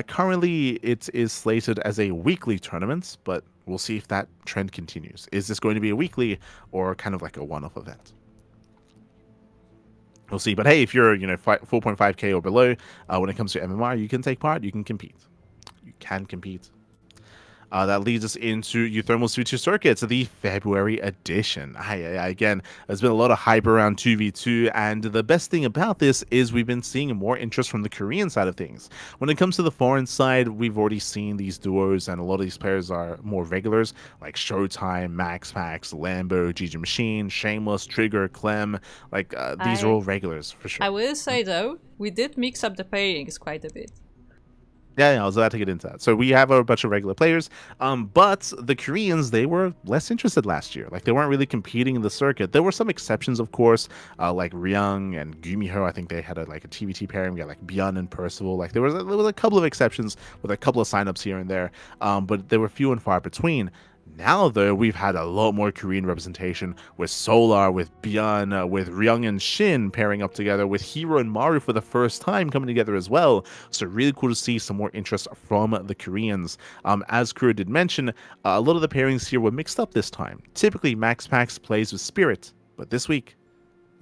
Currently, it is slated as a weekly tournament, but we'll see if that trend continues. Is this going to be a weekly or kind of like a one-off event? We'll see. But hey, if you're 4.5k or below, when it comes to MMR, you can take part. You can compete. You can compete. That leads us into Euthermal Future Circuits, the February edition. Again, there's been a lot of hype around 2v2, and the best thing about this is we've been seeing more interest from the Korean side of things. When it comes to the foreign side, we've already seen these duos, and a lot of these players are more regulars, like Showtime, Max Pax, Lambo, GG Machine, Shameless, Trigger, Clem. Like, these are all regulars, for sure. I will say, though, we did mix up the pairings quite a bit. Yeah, I was about to get into that. So we have a bunch of regular players, but the Koreans, they were less interested last year. Like they weren't really competing in the circuit. There were some exceptions, of course, like Ryung and Gumiho. I think they had like a TVT pairing. We got like Byun and Percival. Like there was a couple of exceptions with a couple of signups here and there, but they were few and far between. Now, though, we've had a lot more Korean representation with Solar, with Byun, with Ryung and Shin pairing up together, with Hero and Maru for the first time coming together as well. So really cool to see some more interest from the Koreans. As Kuro did mention, a lot of the pairings here were mixed up this time. Typically, Max Pax plays with Spirit, but this week,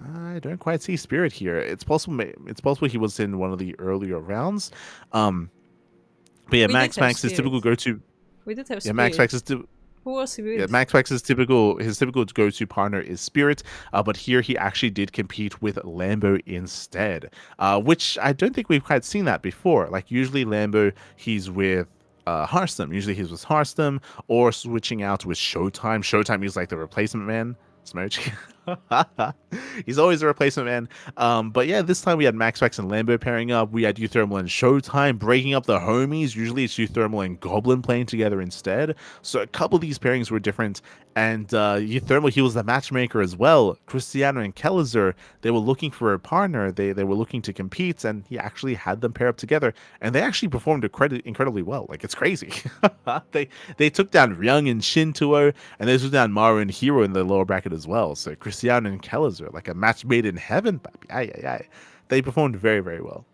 I don't quite see Spirit here. It's possible he was in one of the earlier rounds. But yeah, Max Pax is typical go-to. We did have Spirit. Yeah, Max Pax is Who was he with? Yeah, Max Pax's typical go-to partner is Spirit, but here he actually did compete with Lambo instead, which I don't think we've quite seen that before. Like usually Lambo, he's with Hearthstone. Usually he's with Hearthstone or switching out with Showtime. Showtime is like the replacement man. Smoke. He's always a replacement man. But yeah, this time we had Max Pax and Lambo pairing up. We had Euthermal and Showtime breaking up the homies. Usually it's Euthermal and Goblin playing together instead. So a couple of these pairings were different. And Euthermal, he was the matchmaker as well. Cristiano and Kellizer, they were looking for a partner. They were looking to compete, and he actually had them pair up together. And they actually performed incredibly well. Like, it's crazy. They took down Ryung and Shintuo, and they took down Maru and Hero in the lower bracket as well. So Cristiano and Kellizer, like a match made in heaven, baby. They performed very, very well.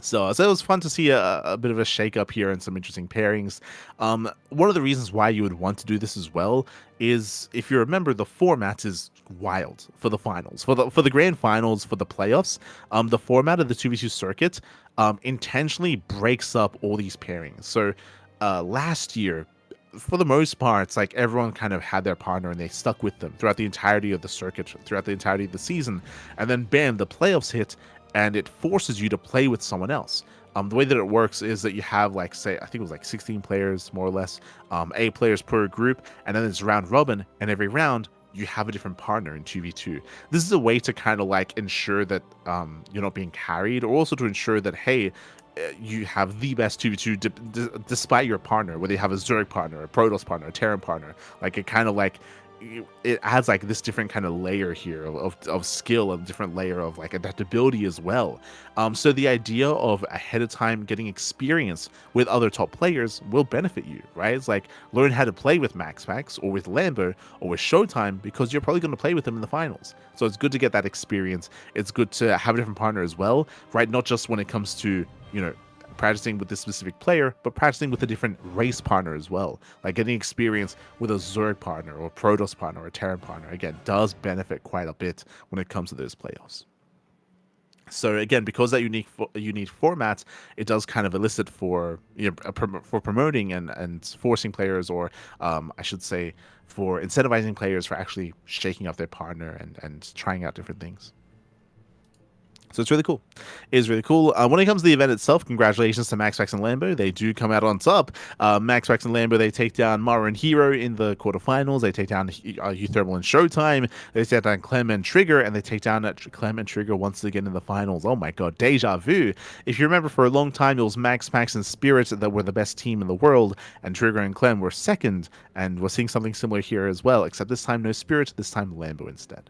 So it was fun to see a bit of a shake up here and some interesting pairings. One of the reasons why you would want to do this as well is, if you remember, the format is wild for the finals, for the grand finals, for the playoffs. The format of the 2v2 circuit intentionally breaks up all these pairings. So last year, for the most part, it's like everyone kind of had their partner and they stuck with them throughout the entirety of the circuit, throughout the entirety of the season. And then bam, the playoffs hit and it forces you to play with someone else. The way that it works is that you have, like, say, I think it was like 16 players, more or less, 8 players per group, and then it's round robin, and every round you have a different partner in 2v2. This is a way to kind of like ensure that you're not being carried, or also to ensure that, hey, you have the best 2v2 despite your partner, whether you have a Zerg partner, a Protoss partner, a Terran partner. Like, it kind of like, it adds like this different kind of layer here of skill, a different layer of like adaptability as well. So the idea of ahead of time getting experience with other top players will benefit you, right? It's like, learn how to play with Max Pax or with Lambo or with Showtime, because you're probably going to play with them in the finals. So it's good to get that experience. It's good to have a different partner as well, right? Not just when it comes to, you know, practicing with this specific player, but practicing with a different race partner as well. Like getting experience with a Zerg partner or a Protoss partner or a Terran partner, again, does benefit quite a bit when it comes to those playoffs. So again, because that unique format, it does kind of elicit for, you know, for promoting and forcing players, or I should say, for incentivizing players for actually shaking up their partner and trying out different things. So it's really cool. It is really cool. When it comes to the event itself, congratulations to Max Pax and Lambo. They do come out on top. Max Pax and Lambo, they take down Maru and Hero in the quarterfinals. They take down Euthermal and Showtime. They take down Clem and Trigger, and they take down Clem and Trigger once again in the finals. Oh my god, deja vu. If you remember, for a long time, it was Max Pax and Spirit that were the best team in the world, and Trigger and Clem were second, and we're seeing something similar here as well, except this time no Spirit, this time Lambo instead.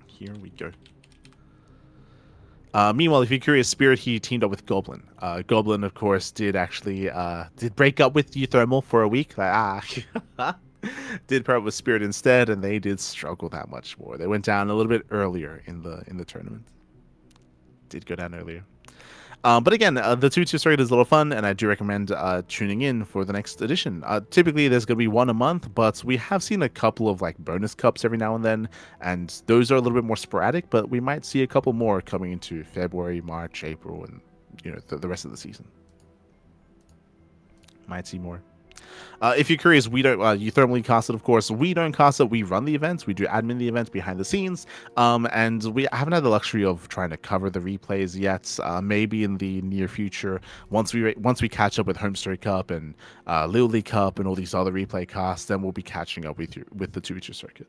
Here we go. Meanwhile, if you're curious, Spirit, he teamed up with Goblin. Goblin, of course, did break up with Euthermal for a week. Did pair up with Spirit instead, and they did struggle that much more. They went down a little bit earlier in the tournament. Did go down earlier. But again, the 2v2 circuit is a little fun, and I do recommend tuning in for the next edition. Typically, there's going to be one a month, but we have seen a couple of like bonus cups every now and then, and those are a little bit more sporadic, but we might see a couple more coming into February, March, April, and, you know, the rest of the season. Might see more. If you're curious, we don't Euthermal cast it, of course. We don't cast it. We run the events. We do admin the events behind the scenes. And we haven't had the luxury of trying to cover the replays yet. Maybe in the near future, once we catch up with Homestory Cup and LiuLi Cup and all these other replay casts, then we'll be catching up with the 2v2 circuit.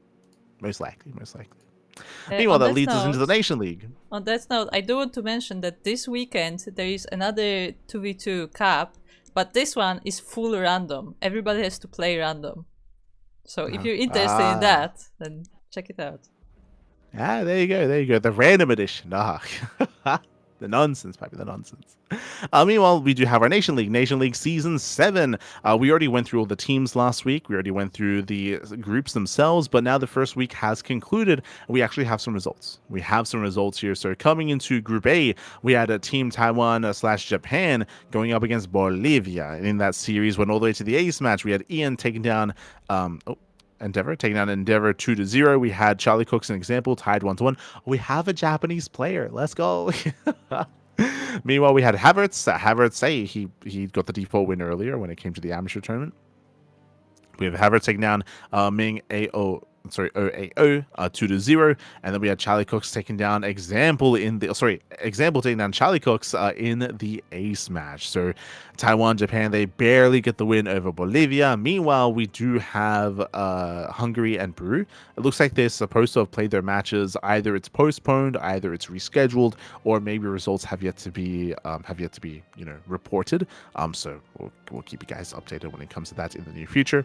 Most likely. Meanwhile, that leads us into the Nation League. On that note, I do want to mention that this weekend there is another 2v2 cup, but this one is full random. Everybody has to play random. So if you're interested in that, then check it out. Ah, there you go. There you go. The random edition. The nonsense, baby, the nonsense. Meanwhile, we do have our Nation League Season 7. We already went through all the teams last week. We already went through the groups themselves, but now the first week has concluded. We actually have some results. We have some results here. So coming into Group A, we had a Team Taiwan / Japan going up against Bolivia. In that series, went all the way to the ace match. We had Ian taking down... Endeavor taking down Endeavor 2-0. We had Charlie Cook's an example, tied 1-1. We have a Japanese player. Let's go. Meanwhile, we had Havertz. Havertz, he got the default win earlier when it came to the amateur tournament. We have Havertz taking down Ming OAO 2-0, and then we had Charlie Cooks taking down Example taking down Charlie Cooks in the ace match. So Taiwan, Japan, they barely get the win over Bolivia. Meanwhile, we do have Hungary and Peru. It looks like they're supposed to have played their matches. Either it's postponed, either it's rescheduled, or maybe results have yet to be reported. So we'll keep you guys updated when it comes to that in the near future.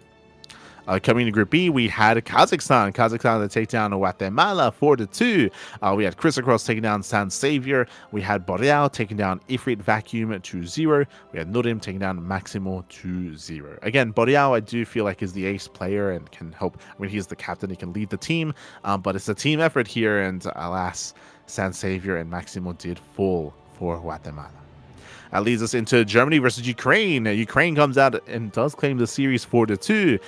Coming to Group B, we had Kazakhstan to take down Guatemala 4-2. We had Chris Across taking down San Xavier. We had Boreal taking down Ifrit Vacuum 2-0. We had Nurim taking down Maximo 2-0. Again, Boreal, I do feel like is the ace player and can help. I mean, he's the captain, he can lead the team, but it's a team effort here, and alas, San Xavier and Maximo did fall for Guatemala. That leads us into Germany versus Ukraine. Ukraine comes out and does claim the series 4-2.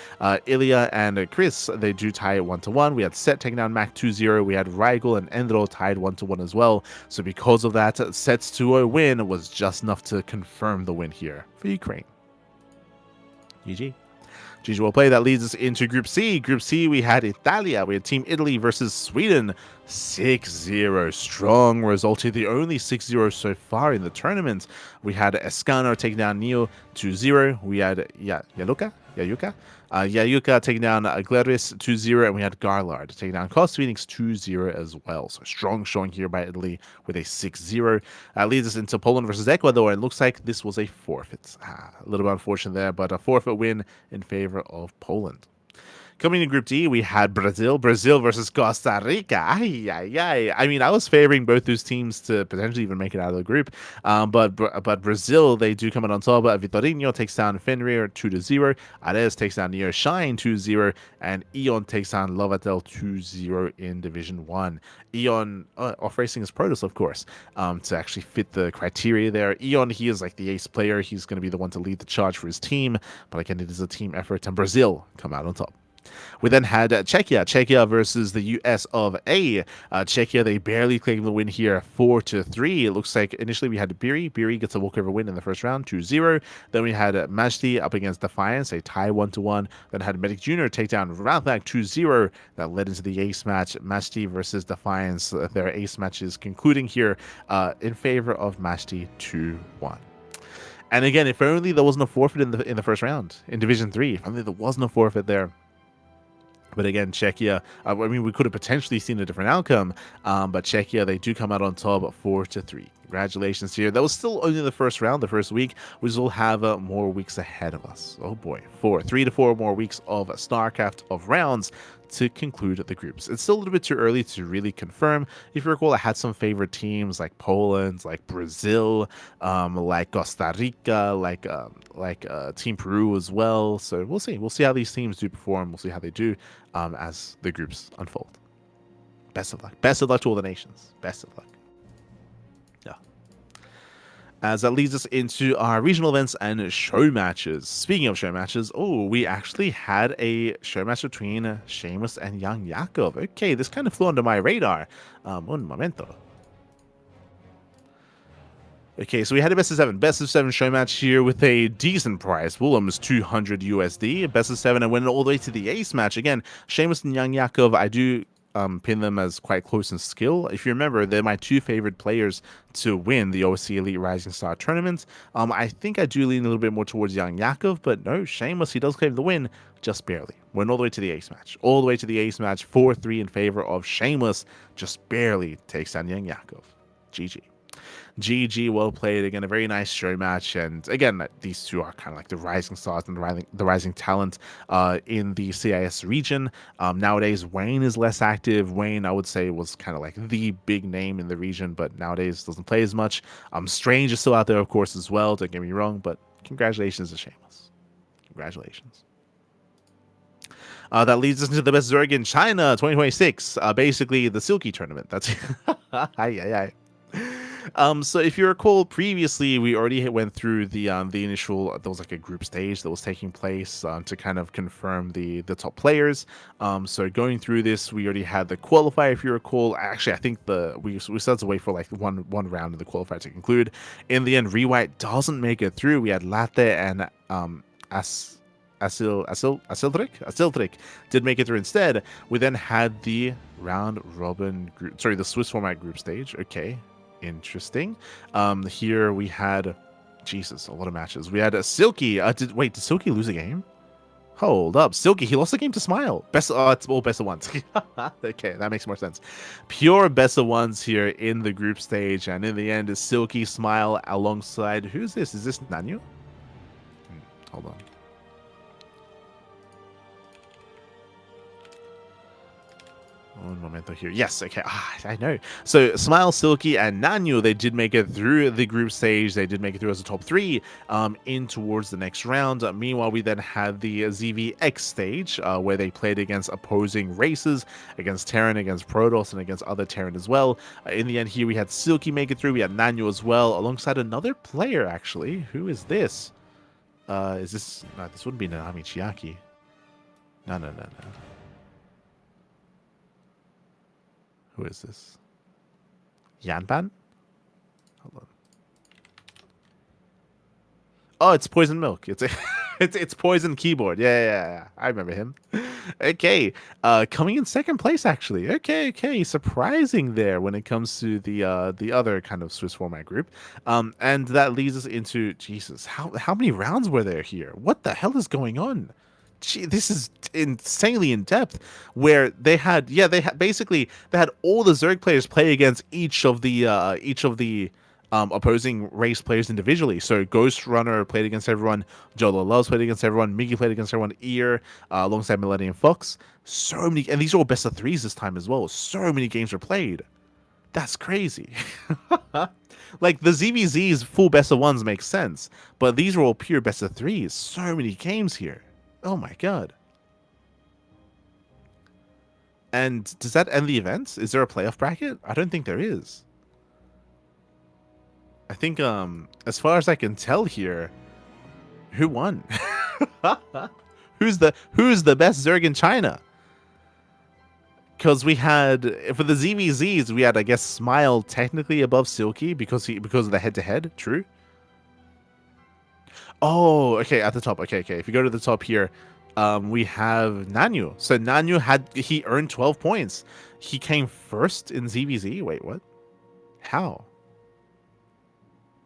Ilya and Chris, they do tie it 1-1. We had Set taking down Mac 2-0. We had Rigel and Endro tied 1-1 as well. So because of that, Set's 2-0 win was just enough to confirm the win here for Ukraine. GG. GG well played. That leads us into Group C. Group C, we had Italia. We had Team Italy versus Sweden. 6-0. Strong result here. The only 6-0 so far in the tournament. We had Escano taking down Neo 2-0. We had Yayuka taking down Gleris 2-0. And we had Garlard taking down Cost Phoenix 2-0 as well. So strong showing here by Italy with a 6-0. Leads us into Poland versus Ecuador. And looks like this was a forfeit. A little bit unfortunate there, but a forfeit win in favor of Poland. Coming to Group D, we had Brazil versus Costa Rica. I mean, I was favoring both those teams to potentially even make it out of the group. But Brazil, they do come out on top. Vitorino takes down Fenrir 2-0. Ares takes down Neo Shine 2-0. And Eon takes down Lovatel 2-0 in Division 1. Eon off-racing his Protoss, of course, to actually fit the criteria there. Eon, he is like the ace player. He's going to be the one to lead the charge for his team. But again, it is a team effort. And Brazil come out on top. We then had Czechia versus the US of A. Czechia, they barely claimed the win here, 4-3. It looks like initially we had Biri. Biri gets a walkover win in the first round, 2-0. Then we had Mashti up against Defiance, a tie 1-1. Then had Medic Jr. take down Rathak 2-0. That led into the ace match, Mashti versus Defiance. Their ace matches concluding here in favor of Mashti 2-1. And again, if only there wasn't a forfeit in the first round in Division 3. If only there wasn't a forfeit there. But again, Czechia, I mean, we could have potentially seen a different outcome, but Czechia, they do come out on top 4-3. Congratulations here. That was still only the first round, the first week. We still have more weeks ahead of us. Oh boy, 3 to 4 more weeks of StarCraft of rounds to conclude the groups. It's still a little bit too early to really confirm. If you recall, I had some favorite teams like Poland, like Brazil, like Costa Rica, like Team Peru as well. So we'll see. We'll see how these teams do perform. We'll see how they do as the groups unfold. Best of luck. Best of luck to all the nations. Best of luck. As that leads us into our regional events and show matches. Speaking of show matches, we actually had a show match between Seamus and Young Yakov. Okay, this kind of flew under my radar. Un momento. Okay, so we had a best of 7 show match here with a decent prize pool, almost 200 USD. Best of 7 and went all the way to the ace match. Again, Seamus and Young Yakov, I do pin them as quite close in skill. If you remember, they're my two favorite players to win the OC Elite Rising Star tournament. I think I do lean a little bit more towards Young Yakov, but no, Shameless, he does claim the win, just barely. Went all the way to the ace match. All the way to the ace match, 4-3 in favor of Shameless, just barely takes down Young Yakov. GG. GG, well played. Again, a very nice show match. And again, these two are kind of like the rising stars and the rising talent in the CIS region. Nowadays, Wayne is less active. Wayne, I would say, was kind of like the big name in the region, but nowadays doesn't play as much. Strange is still out there, of course, as well. Don't get me wrong, but congratulations to Shameless. Congratulations. That leads us into the best Zerg in China 2026. Basically, the Silky tournament. That's hi. So if you recall previously, we already went through the initial, there was like a group stage that was taking place to kind of confirm the top players. So going through this, we already had the qualifier, if you recall. Actually, I think we started to wait for like one round of the qualifier to conclude. In the end, Rewhite doesn't make it through. We had Latte and Asiltric did make it through instead. We then had the round robin group, sorry, the Swiss format group stage. Okay. Interesting. Here we had, Jesus, a lot of matches. We had a Silky. Did Silky lose a game? Hold up, Silky. He lost the game to Smile. It's all best of ones. Okay, that makes more sense. Pure best of ones here in the group stage, and in the end is Silky, Smile alongside. Who's this? Is this Nanyu? Hold on. One momento here. Yes, okay. I know. So Smile, Silky, and Nanyu, they did make it through the group stage. They did make it through as a top 3 in towards the next round. Meanwhile, we then had the ZVX stage where they played against opposing races, against Terran, against Protoss, and against other Terran as well. In the end here, we had Silky make it through. We had Nanyu as well, alongside another player, actually. Who is this? Is this... No, this wouldn't be Nanami Chiaki. No. Who is this? Yanban? Hold on. Oh, it's Poison Milk. It's Poison Keyboard. Yeah. I remember him. Okay. Coming in second place, actually. Okay. Surprising there when it comes to the other kind of Swiss format group. And that leads us into, Jesus, how many rounds were there here? What the hell is going on? Gee, this is insanely in depth. Where they had basically all the Zerg players play against each of the opposing race players individually. So Ghost Runner played against everyone, Jolo Loves played against everyone, Miggy played against everyone, Ear alongside Millennium Fox. So many, and these are all best of 3s this time as well. So many games were played. That's crazy. Like the ZVZ's full best of 1s makes sense, but these are all pure best of 3s. So many games here. Oh my god. And does that end the event? Is there a playoff bracket? I don't think there is. I think as far as I can tell here, who won? Who's the best Zerg in China? Because we had, for the ZVZs, we had, I guess, Smile technically above Silky because of the head-to-head. True. Oh, okay, at the top. Okay. If you go to the top here, we have Nanyu. So Nanyu he earned 12 points. He came first in ZVZ. Wait, what? How?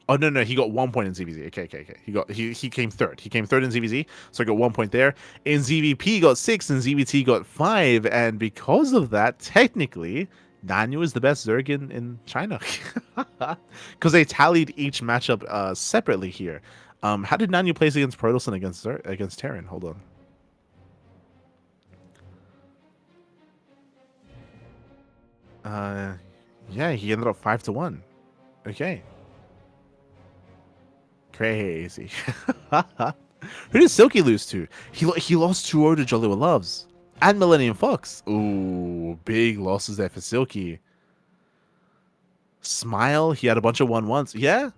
Oh no, he got 1 point in ZVZ. Okay. He came third. He came third in ZVZ, so I got 1 point there. In ZVP, he got 6, and ZVT got 5, and because of that, technically, Nanyu is the best Zerg in China. Because they tallied each matchup separately here. How did Nanyu place against Protoss and against Terran? Hold on. Yeah, he ended up 5-1. Okay. Crazy. Who did Silky lose to? He lost 2-0 to Jolly Loves and Millennium Fox. Ooh, big losses there for Silky. Smile, he had a bunch of 1-1s. Yeah,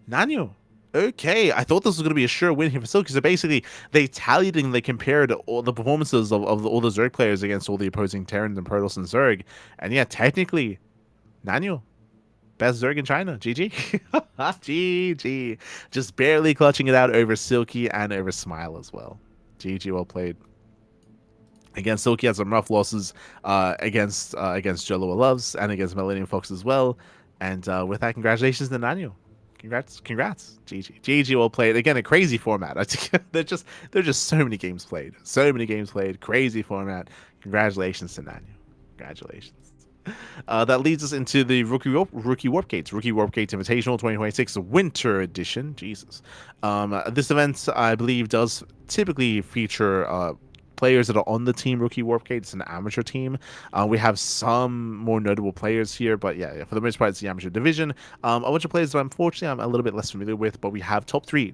Nanyu. Okay, I thought this was going to be a sure win here for Silky. So basically, they tallied and they compared all the performances of all the Zerg players against all the opposing Terrans and Protoss and Zerg. And yeah, technically, Nanyu, best Zerg in China. GG. GG. Just barely clutching it out over Silky and over Smile as well. GG, well played. Again, Silky had some rough losses against Joloa Loves and against Millennium Fox as well. And with that, congratulations to Nanu. Congrats, GG well played. Again, a crazy format. I think there's just so many games played, crazy format. Congratulations to Nanu. Congratulations. That leads us into the Rookie Warp Gates Invitational 2026 Winter Edition. Jesus. This event, I believe, does typically feature players that are on the team Rookie Warp Gate. It's an amateur team. We have some more notable players here, but yeah, for the most part, it's the amateur division. A bunch of players that unfortunately I'm a little bit less familiar with, but we have top three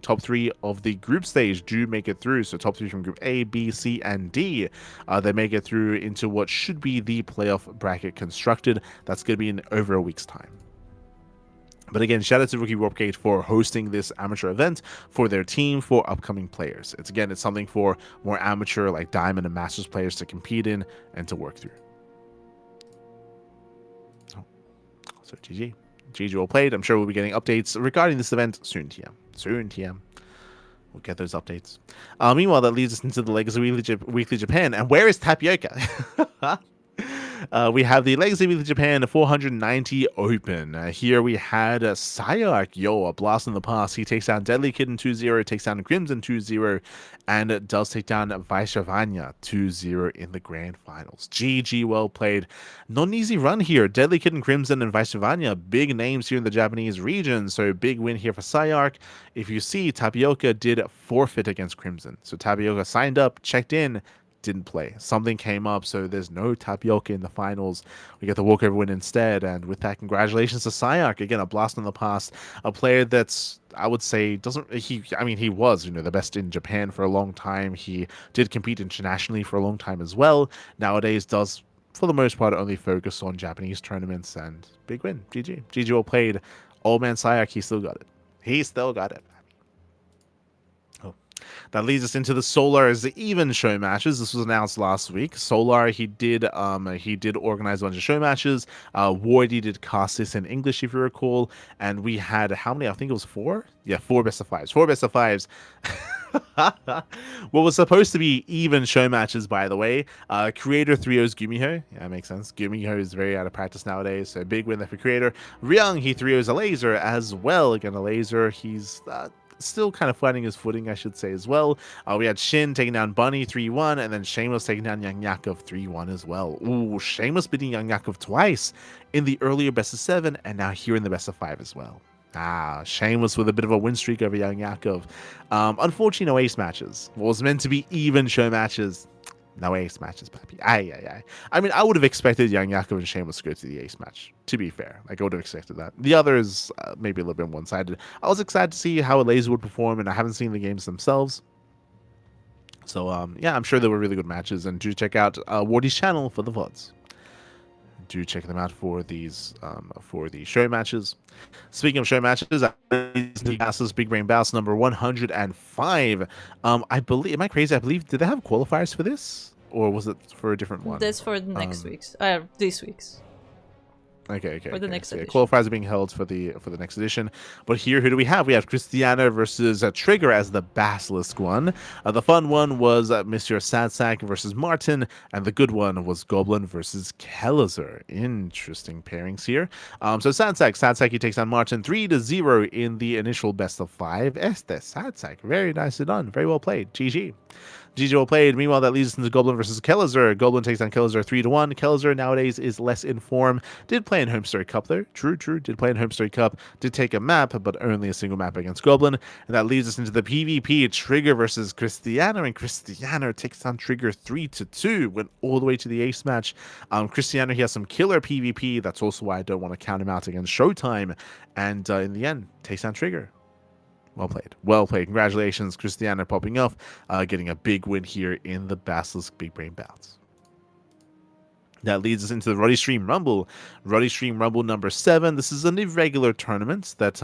of the group stage do make it through. So top three from group A, B, C, and D. They make it through into what should be the playoff bracket constructed. That's going to be in over a week's time. But again, shout out to Rookie Warpgate for hosting this amateur event for their team for upcoming players. It's something for more amateur like Diamond and Masters players to compete in and to work through. So GG well played. I'm sure we'll be getting updates regarding this event soon, TM. We'll get those updates. Meanwhile, that leads us into the Legacy Weekly Japan. And where is Tapioca? We have the Legacy Weekly Japan 490 Open. Here we had Sayark, a blast in the past. He takes down Deadly Kitten 2-0, takes down Crimson 2-0, and does take down Vaishravanya 2-0 in the grand finals. GG, well played. Not an easy run here. Deadly Kitten, Crimson, and Vaishravanya, big names here in the Japanese region, so big win here for Sayark. If you see, Tapioca did forfeit against Crimson. So Tapioca signed up, checked in, didn't play. Something came up, so there's no Tapioca in the finals. We get the walkover win instead, and with that, congratulations to Sayark. Again, a blast in the past. A player that's, I would say, he was, the best in Japan for a long time. He did compete internationally for a long time as well. Nowadays does, for the most part, only focus on Japanese tournaments, and big win. GG well played. Old man Sayark, he still got it. That leads us into the Solar's even show matches. This was announced last week. Solar, he did organize a bunch of show matches. Wardy did cast this in English, if you recall. And we had, how many? I think it was 4? Yeah, 4 best of 5s. 4 best of 5s. What was supposed to be even show matches, by the way. Creator 3-0's Gumiho. Yeah, that makes sense. Gumiho is very out of practice nowadays, so big win there for Creator. Ryung, he 3-0's a Laser as well. Again, a Laser. He's still kind of finding his footing, I should say, as well. We had Shin taking down Bunny 3-1, and then Shameless taking down Young Yakov 3-1 as well. Ooh, Shameless beating Young Yakov twice in the earlier best of 7, and now here in the best of 5 as well. Shameless with a bit of a win streak over Young Yakov. Unfortunately, no ace matches. What was meant to be even show matches, no ace matches, papi. I mean, I would have expected Young Yakov and Shameless to go to the ace match, to be fair. Like, I would have expected that. The others, maybe a little bit one-sided. I was excited to see how a Laser would perform, and I haven't seen the games themselves. So, yeah, I'm sure they were really good matches, and do check out Wardy's channel for the VODs. Do check them out for these for the show matches. Speaking of show matches, Big Brain Bounce number 105. I believe, am I crazy? I believe, did they have qualifiers for this, or was it for a different one? That's for next week's. This week's. Okay. For the next edition. Qualifiers are being held for the next edition. But here, who do we have? We have Christiana versus Trigger as the Basilisk one. The fun one was Monsieur Sadsack versus Martin, and the good one was Goblin versus Kellizer. Interesting pairings here. So Sadsack, he takes on Martin 3-0 in the initial best of 5. Sadsack, very nicely done. Very well played. GG well played. Meanwhile, that leads us into Goblin versus Kellizer. Goblin takes down Kellizer 3-1. Kellizer nowadays is less in form. Did play in Home Story Cup though. True. Did play in Home Story Cup. Did take a map, but only a single map against Goblin. And that leads us into the PvP. Trigger versus Cristiano. And Cristiano takes down Trigger 3-2. Went all the way to the ace match. Cristiano, he has some killer PvP. That's also why I don't want to count him out against Showtime. And in the end, takes down Trigger. Well played. Congratulations, Cristiano, popping off, getting a big win here in the Basilisk Big Brain Bouts. That leads us into the Ruddy Stream Rumble. Ruddy Stream Rumble number 7. This is an irregular tournament that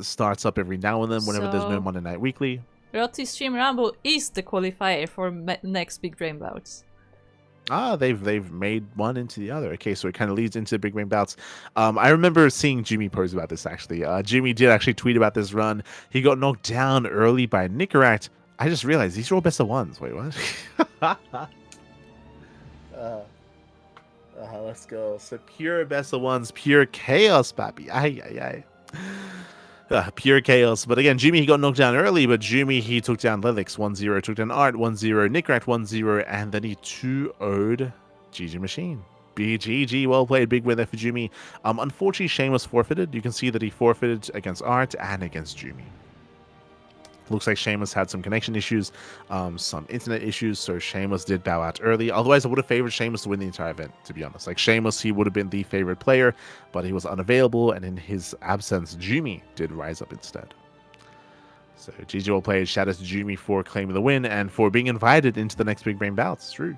starts up every now and then whenever there's no Monday Night Weekly. Ruddy Stream Rumble is the qualifier for next Big Brain Bouts. They've made one into the other. Okay, so it kind of leads into Big Brain Bouts. I remember seeing Jimmy post about this, actually. Jimmy did actually tweet about this run. He got knocked down early by Nicaract. I just realized these are all best of 1s. Wait, what? Let's go. So pure best of ones, pure chaos, baby. Ay, ay, ay. Pure chaos. But again, Jimmy, he got knocked down early, but Jimmy, he took down Lelix 1-0, took down Art 1-0, Nickrat 1-0, and then he 2-0'd GG Machine. BGG, well played, big win there for Jimmy. Unfortunately, Shane was forfeited. You can see that he forfeited against Art and against Jimmy. Looks like Seamus had some connection issues, some internet issues, so Seamus did bow out early. Otherwise, I would have favored Seamus to win the entire event, to be honest. Like, Seamus, he would have been the favorite player, but he was unavailable, and in his absence, Jimmy did rise up instead. So, GG well played. Shout out to Jimmy for claiming the win and for being invited into the next Big Brain bouts. True.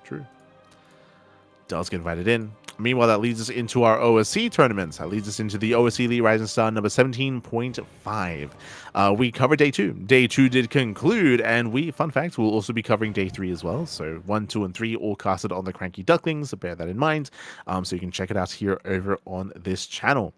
Does get invited in. Meanwhile, that leads us into our OSC tournaments. That leads us into the OSC Elite Rising Star number 17.5. We covered day 2. Day 2 did conclude, and fun fact, we'll also be covering day 3 as well. So 1, 2, and 3 all casted on the CranKy Ducklings, so bear that in mind. So you can check it out here over on this channel.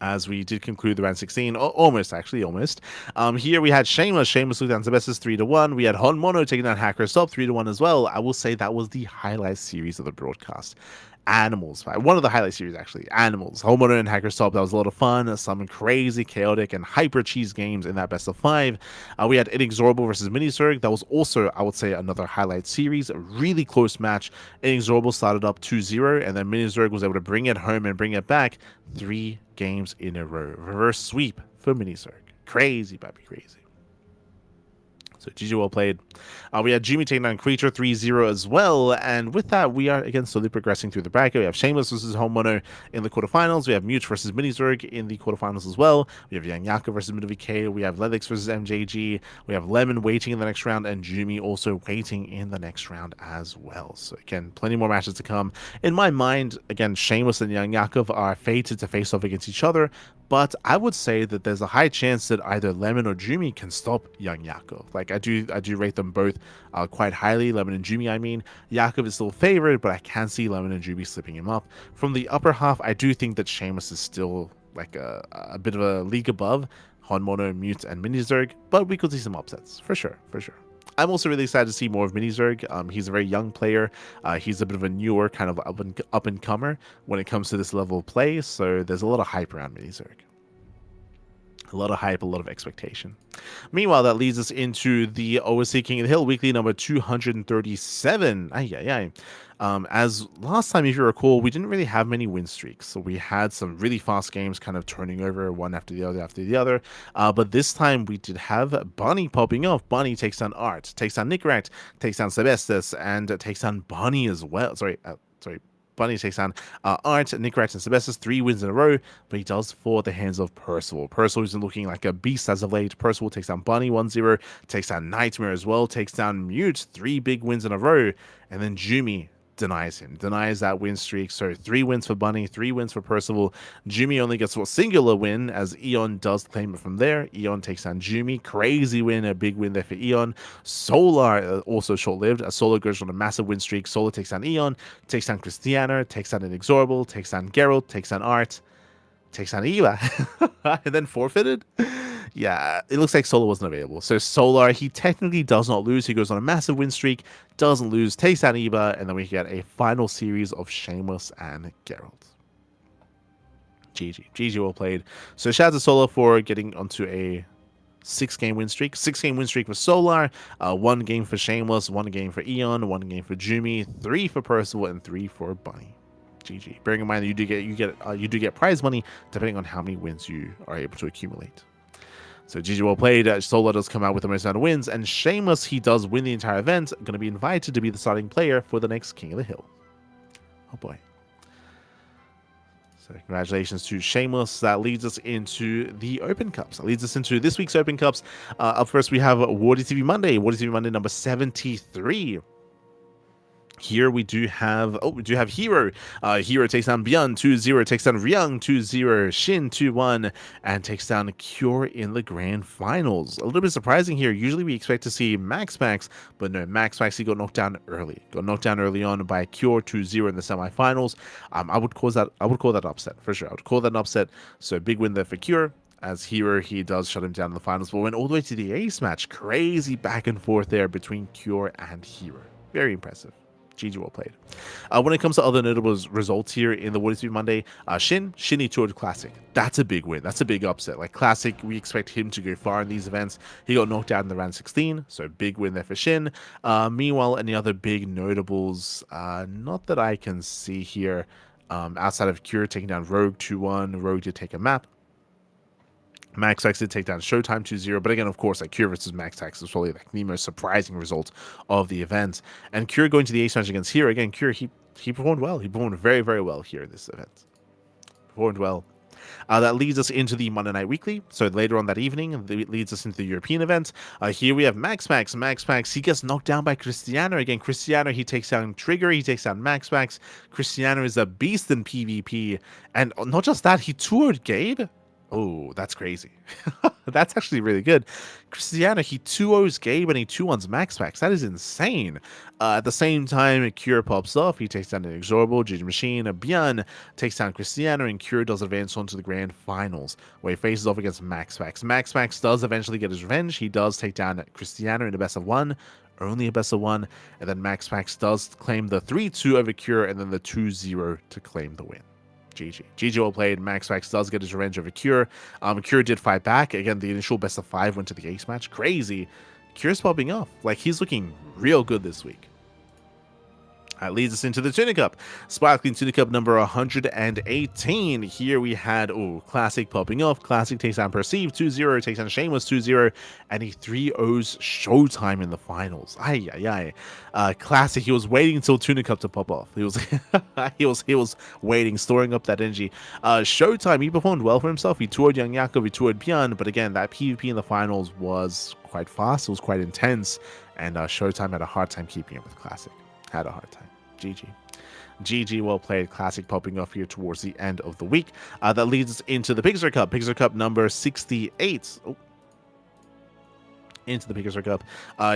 As we did conclude the round 16, almost. Here we had Seamus took down Sebestis 3-1. We had Hon Mono taking down Hacker Stop 3-1 as well. I will say that was the highlight series of the broadcast. Animals, one of the highlight series actually. Animals, Hon Mono and Hacker Stop. That was a lot of fun. Some crazy, chaotic, and hyper cheese games in that best of 5. We had Inexorable versus Minisurg. That was also, I would say, another highlight series. A really close match. Inexorable started up 2-0, and then Minisurg was able to bring it home and bring it back 3 games in a row. Reverse sweep for Minisurg. Crazy, baby, crazy. So GG well played. We had Jimmy taking down Creature 3-0 as well. And with that, we are again slowly progressing through the bracket. We have Shameless versus Hon Mono in the quarterfinals. We have Mute versus Minizorg in the quarterfinals as well. We have Yang Yaka versus MidVK. We have Lelix versus MJG. We have Lemon waiting in the next round, and Jimmy also waiting in the next round as well. So again, plenty more matches to come. In my mind, again, Shameless and Yang Yakov are fated to face off against each other. But I would say that there's a high chance that either Lemon or Jimmy can stop Young Yakov. Like, I do rate them both quite highly. Lemon and Jimmy, I mean. Yakov is still favored, but I can see Lemon and Jimmy slipping him up. From the upper half, I do think that Seamus is still like a bit of a league above Hon Mono, Mute, and Minizerg, but we could see some upsets, for sure. I'm also really excited to see more of Minizerg. He's a very young player. He's a bit of a newer kind of up-and-comer when it comes to this level of play, so there's a lot of hype around Minizerg. A lot of hype, a lot of expectation. Meanwhile, that leads us into the OSC King of the Hill, weekly number 237. As last time, if you recall, we didn't really have many win streaks. So we had some really fast games kind of turning over one after the other. But this time we did have Bunny popping off. Bunny takes down Art, takes down Nickrat, takes down Sebestis, and takes down Bunny as well. Bunny takes down Art, Nickrat, and Sebestis, 3 wins in a row, but he does fall at the hands of Percival. Percival isn't looking like a beast as of late. Percival takes down Bunny 1-0, takes down Nightmare as well, takes down Mute, 3 big wins in a row, and then Jimmy denies that win streak. So 3 wins for Bunny, 3 wins for Percival. Jimmy only gets a singular win as Eon does claim it from there. Eon takes down Jimmy. Crazy win, a big win there for Eon. Solar also short-lived as Solar goes on a massive win streak. Solar takes down Eon, takes down Christiana, takes down Inexorable, takes down Geralt, takes down Art, takes down Eva, and then forfeited. Yeah, it looks like Solar wasn't available. So Solar, he technically does not lose. He goes on a massive win streak, doesn't lose, takes down Eva, and then we get a final series of Shameless and Geralt. GG well played. So shout out to Solar for getting onto a 6-game win streak. 6-game win streak for Solar, 1 game for Shameless, 1 game for Eon, 1 game for Jimmy, 3 for Percival, and 3 for Bunny. GG. Bearing in mind that you do get prize money depending on how many wins you are able to accumulate. So GG well played. Solar does come out with the most amount of wins, and Shameless, he does win the entire event. Going to be invited to be the starting player for the next King of the Hill. Oh boy. So congratulations to Shameless. That leads us into the Open Cups. That leads us into this week's Open Cups. Up first, we have Wardy TV Monday. Wardy TV Monday number 73. Here we do have Hero. Hero takes down Byun 2-0, takes down Ryung 2-0, Shin 2-1, and takes down Cure in the grand finals. A little bit surprising here. Usually we expect to see Max, but no, Max he got knocked down early. Got knocked down early on by Cure 2-0 in the semifinals. I would call that upset for sure. I would call that an upset. So big win there for Cure. As Hero, he does shut him down in the finals, but went all the way to the ace match. Crazy back and forth there between Cure and Hero. Very impressive. GG, well played. When it comes to other notable results here in the Water TV Monday, Shin he toured Classic. That's a big win. That's a big upset. Like Classic, we expect him to go far in these events. He got knocked out in the round 16, so big win there for Shin. Meanwhile, any other big notables? Not that I can see here. Outside of Cure taking down Rogue 2-1. Rogue did take a map. MaxX did take down Showtime 2-0, but again, of course, like Cure versus MaxX is probably like the most surprising result of the event. And Cure going to the ace match against Hero again. Cure he performed well. He performed very, very well here in this event. Performed well. That leads us into the Monday Night Weekly. So later on that evening, it leads us into the European event. Here we have Max. He gets knocked down by Cristiano. Again, Cristiano, he takes down Trigger. He takes down Max. Cristiano is a beast in PvP. And not just that, he toured Gabe. Oh, that's crazy. That's actually really good. Cristiano, he 2-0s Gabe and he 2-1s Max. That is insane. At the same time, Cure pops off. He takes down an Inexorable, Ginger Machine. Björn takes down Cristiano, and Cure does advance on to the grand finals, where he faces off against Max. Max does eventually get his revenge. He does take down Cristiano in a best of one. Only a best of one. And then Max does claim the 3-2 over Cure, and then the 2-0 to claim the win. GG well played. Max does get his revenge over Cure. Cure did fight back. Again, the initial best of 5 went to the ace match. Crazy. Cure's popping off. Like, he's looking real good this week. That leads us into the Tuna Cup. Sparkling Tuna Cup number 118. Here we had, Classic popping off. Classic takes down Perceive 2-0, takes down Shameless 2-0, and he 3-0s Showtime in the finals. Classic, he was waiting until Tuna Cup to pop off. He was he was waiting, storing up that energy. Showtime, he performed well for himself. He toured Young Yakov, he toured Björn, but again, that PvP in the finals was quite fast, it was quite intense, and Showtime had a hard time keeping it with Classic. Had a hard time. GG, well played. Classic popping off here towards the end of the week. That leads us into the Pixar Cup. Pixar Cup number 68. Into the Pixar Cup.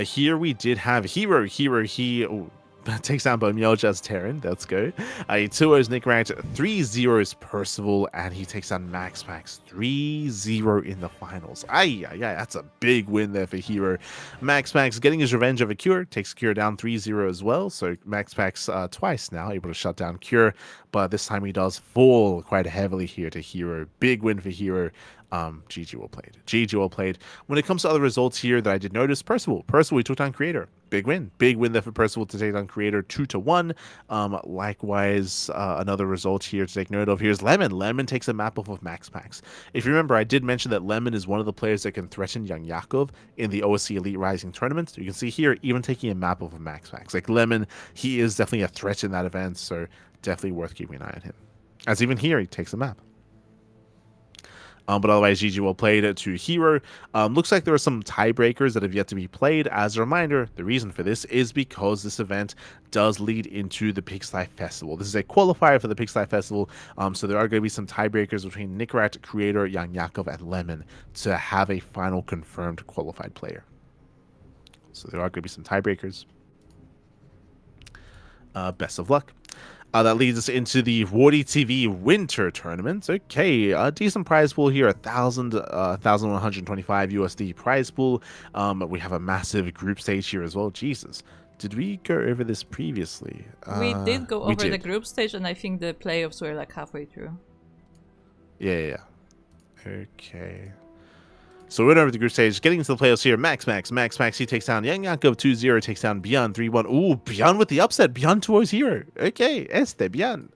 Here we did have Hero. He takes down Bomyoja as Terran. Let's go. He 2-0s Nick Ranch, 3-0s Percival, and he takes down Max 3-0 in the finals. That's a big win there for Hero. Max getting his revenge over Cure, takes Cure down 3-0 as well. So Max twice now able to shut down Cure, but this time he does fall quite heavily here to Hero. Big win for Hero. GG well played. When it comes to other results here that I did notice, Percival, he took down Creator. Big win there for Percival to take down Creator 2-1. Likewise, another result here to take note of. Here's Lemon takes a map off of Max. If you remember, I did mention that Lemon is one of the players that can threaten Young Yakov in the OSC Elite Rising tournament. You can see here, even taking a map off of Max. Like Lemon, he is definitely a threat in that event, so definitely worth keeping an eye on him. As even here, he takes a map. But otherwise, GG well played to Hero. Looks like there are some tiebreakers that have yet to be played. As a reminder, the reason for this is because this event does lead into the Pixel Festival. This is a qualifier for the Pixel Festival, so there are going to be some tiebreakers between Nickrat, Creator, Young Yakov, and Lemon to have a final confirmed qualified player. So there are going to be some tiebreakers. Best of luck. That leads us into the Warty TV Winter Tournament. Okay, a decent prize pool here, 1,125 USD prize pool. We have a massive group stage here as well. Jesus, did we go over this previously? We did go over the group stage, and I think the playoffs were like halfway through. Yeah. Okay. So we're over the group stage, getting into the playoffs here. Max, he takes down Young Yakov 2-0, takes down Björn 3-1. Ooh, Björn with the upset. Björn 2-0's Hero. Okay, Björn.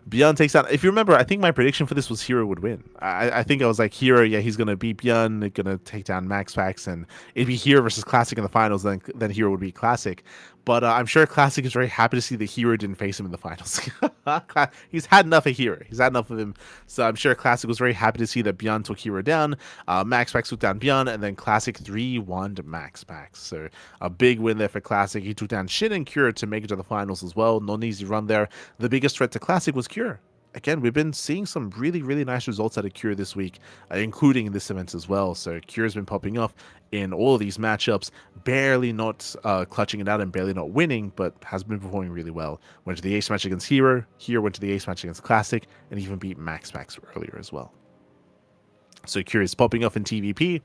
Björn takes down. If you remember, I think my prediction for this was Hero would win. I think I was like, Hero, he's going to beat Björn, going to take down Max, and it'd be Hero versus Classic in the finals, then Hero would be Classic. But I'm sure Classic is very happy to see that Hero didn't face him in the finals. He's had enough of Hero. He's had enough of him. So I'm sure Classic was very happy to see that Björn took Hero down. Max took down Björn, and then Classic 3-1 to Max. So a big win there for Classic. He took down Shin and Cure to make it to the finals as well. Not an easy run there. The biggest threat to Classic was Cure. Again, we've been seeing some really, really nice results out of Cure this week, including in this event as well. So Cure's been popping off in all of these matchups, barely not clutching it out and barely not winning, but has been performing really well. Went to the ace match against Hero, went to the ace match against Classic, and even beat Max earlier as well. So Cure is popping off in TVP.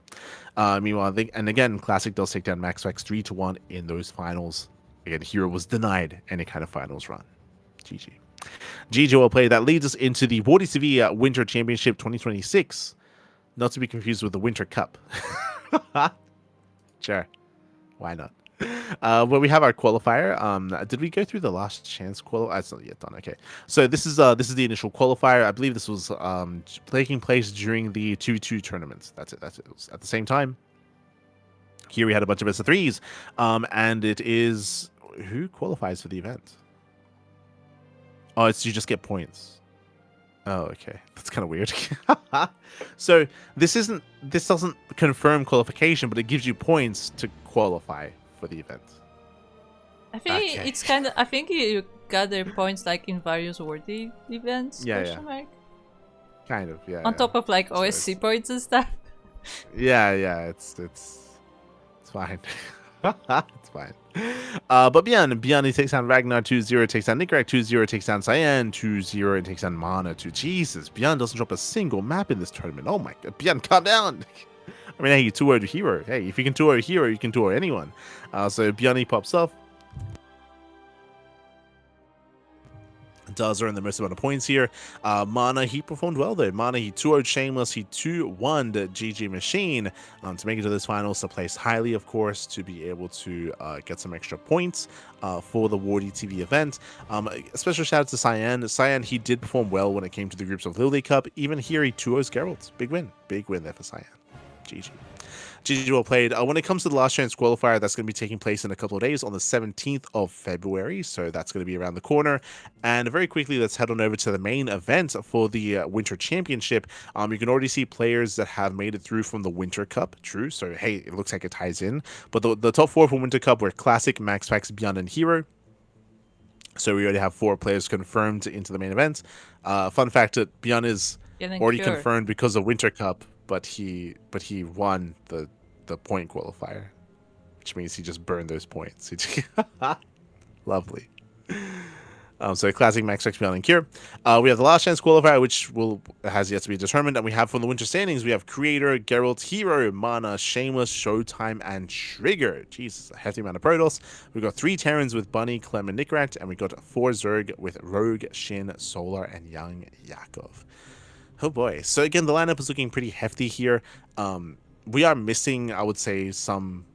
Meanwhile, and again, Classic does take down Max 3-1 in those finals. Again, Hero was denied any kind of finals run. GG. GG will play. That leads us into the WardyTV Winter Championship 2026. Not to be confused with the Winter Cup. Sure. Why not? Well, we have our qualifier. Did we go through the last chance qualifier? It's not yet done. Okay, so this is the initial qualifier. I believe this was taking place during the 2-2 tournaments. That's it. It was at the same time. Here we had a bunch of best of threes, and it is who qualifies for the event. Oh, it's you just get points. Oh, okay. That's kind of weird. So this doesn't confirm qualification, but it gives you points to qualify for the event. I think Okay. it's kind of. I think you gather points like in various worthy events. Yeah. Mark? Kind of, yeah. On top of like OSC points and stuff. Yeah, it's fine. It's fine. But Beyond, he takes down Ragnar 2-0, takes down Nikrak 2-0, takes down Cyan 2-0, and takes down Mana 2. Jesus, Beyond doesn't drop a single map in this tournament. Oh my god, Beyond, calm down. I mean, hey, you 2-0 Hero. Hey, if you can 2-0 Hero, you can 2-0 anyone. So Beyond, he pops off. Does earn the most amount of points here. Mana, he performed well though. Mana, he 2-0'd Shameless, he 2-1'd GG Machine to make it to this finals, to place highly, of course, to be able to get some extra points for the WardyTV event. A special shout out to Cyan. Cyan, he did perform well when it came to the groups of LiuLi Cup. Even here, he 2-0's Geralt. Big win there for Cyan. GG. GG well played. When it comes to the last chance qualifier, that's going to be taking place in a couple of days on the 17th of February. So that's going to be around the corner. And very quickly, let's head on over to the main event for the Winter Championship. You can already see players that have made it through from the Winter Cup. True. So, hey, it looks like it ties in. But the top four from Winter Cup were Classic, Max Pax, Beyond, and Hero. So we already have 4 players confirmed into the main event. Fun fact that Beyond is already confirmed because of Winter Cup. But he won the point qualifier, which means he just burned those points. Lovely. So Classic, Max X, Beyond, and Cure. We have the last chance qualifier, which has yet to be determined. And we have from the Winter Standings, we have Creator, Geralt, Hero, Mana, Shameless, Showtime, and Trigger. Jesus, a hefty amount of Protoss. We've got 3 Terrans with Bunny, Clem, and Nikrat, and we got 4 Zerg with Rogue, Shin, Solar, and Young Yakov. Oh boy. So again, the lineup is looking pretty hefty here. We are missing, I would say,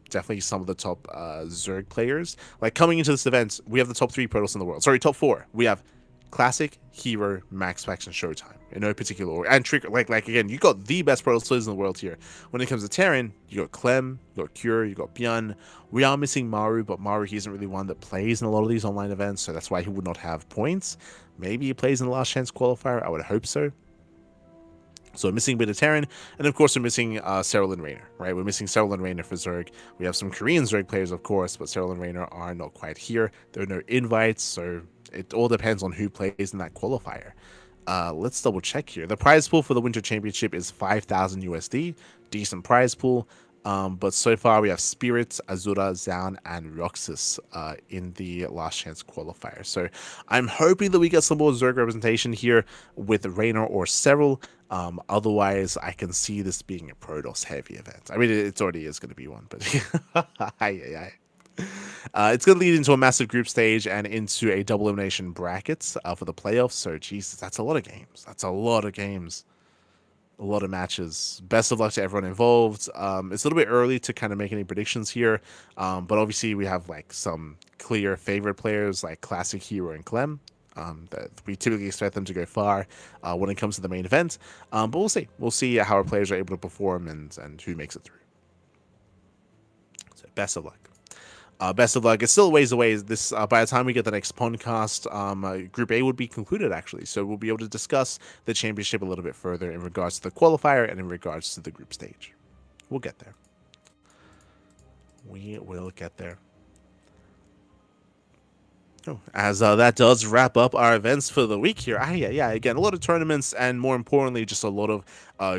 definitely some of the top Zerg players. Like coming into this event, we have the top 3 Protoss in the world. Sorry, top 4. We have Classic, Hero, Max Pax, and Showtime in no particular order. And Trigger, like again, you got the best Protoss players in the world here. When it comes to Terran, you got Clem, you got Cure, you got Björn. We are missing Maru, but Maru, he isn't really one that plays in a lot of these online events, so that's why he would not have points. Maybe he plays in the last chance qualifier. I would hope so. So missing a bit of Terran, and of course we're missing Serral and Raynor, right? We're missing Serral and Raynor for Zerg. We have some Korean Zerg players, of course, but Serral and Raynor are not quite here. There are no invites, so it all depends on who plays in that qualifier. Let's double check here. The prize pool for the Winter Championship is 5,000 USD. Decent prize pool. But so far we have Spirits, Azura, Zaun, and Roxas in the last chance qualifier. So I'm hoping that we get some more Zerg representation here with Raynor or Serral. Otherwise, I can see this being a Protoss heavy event. I mean, it already is going to be one, but it's going to lead into a massive group stage and into a double elimination brackets for the playoffs. So, Jesus, that's a lot of games. That's a lot of games. A lot of matches. Best of luck to everyone involved. It's a little bit early to kind of make any predictions here, but obviously we have like some clear favorite players like Classic, Hero, and Clem. That we typically expect them to go far when it comes to the main event, but we'll see. We'll see how our players are able to perform and who makes it through. So best of luck. Best of luck. It's still a ways away. This by the time we get the next PondCast, Group A would be concluded actually, so we'll be able to discuss the championship a little bit further in regards to the qualifier and in regards to the group stage. We'll get there. We will get there. As that does wrap up our events for the week here. Yeah, again, a lot of tournaments, and more importantly, just a lot of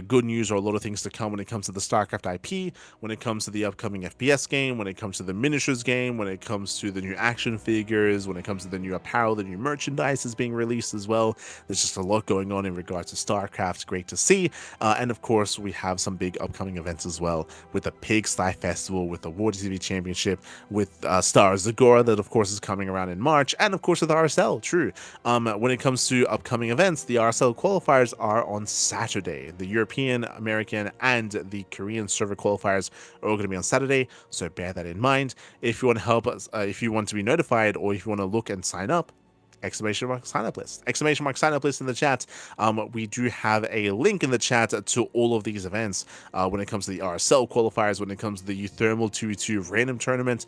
good news, or a lot of things to come when it comes to the StarCraft IP, when it comes to the upcoming FPS game, when it comes to the miniatures game, when it comes to the new action figures, when it comes to the new apparel, the new merchandise is being released as well. There's just a lot going on in regards to StarCraft. Great to see. And of course, we have some big upcoming events as well, with the Pigsty Festival, with the War TV Championship, with Star Zagora, that of course is coming around in March, and of course with RSL. True. When it comes to upcoming events, the RSL qualifiers are on Saturday. The European, American, and the Korean server qualifiers are all going to be on Saturday, so bear that in mind. If you want to help us, if you want to be notified, or if you want to look and sign up, exclamation mark sign up list, exclamation mark sign up list in the chat. We do have a link in the chat to all of these events when it comes to the RSL qualifiers, when it comes to the Thermal 2v2 random tournament,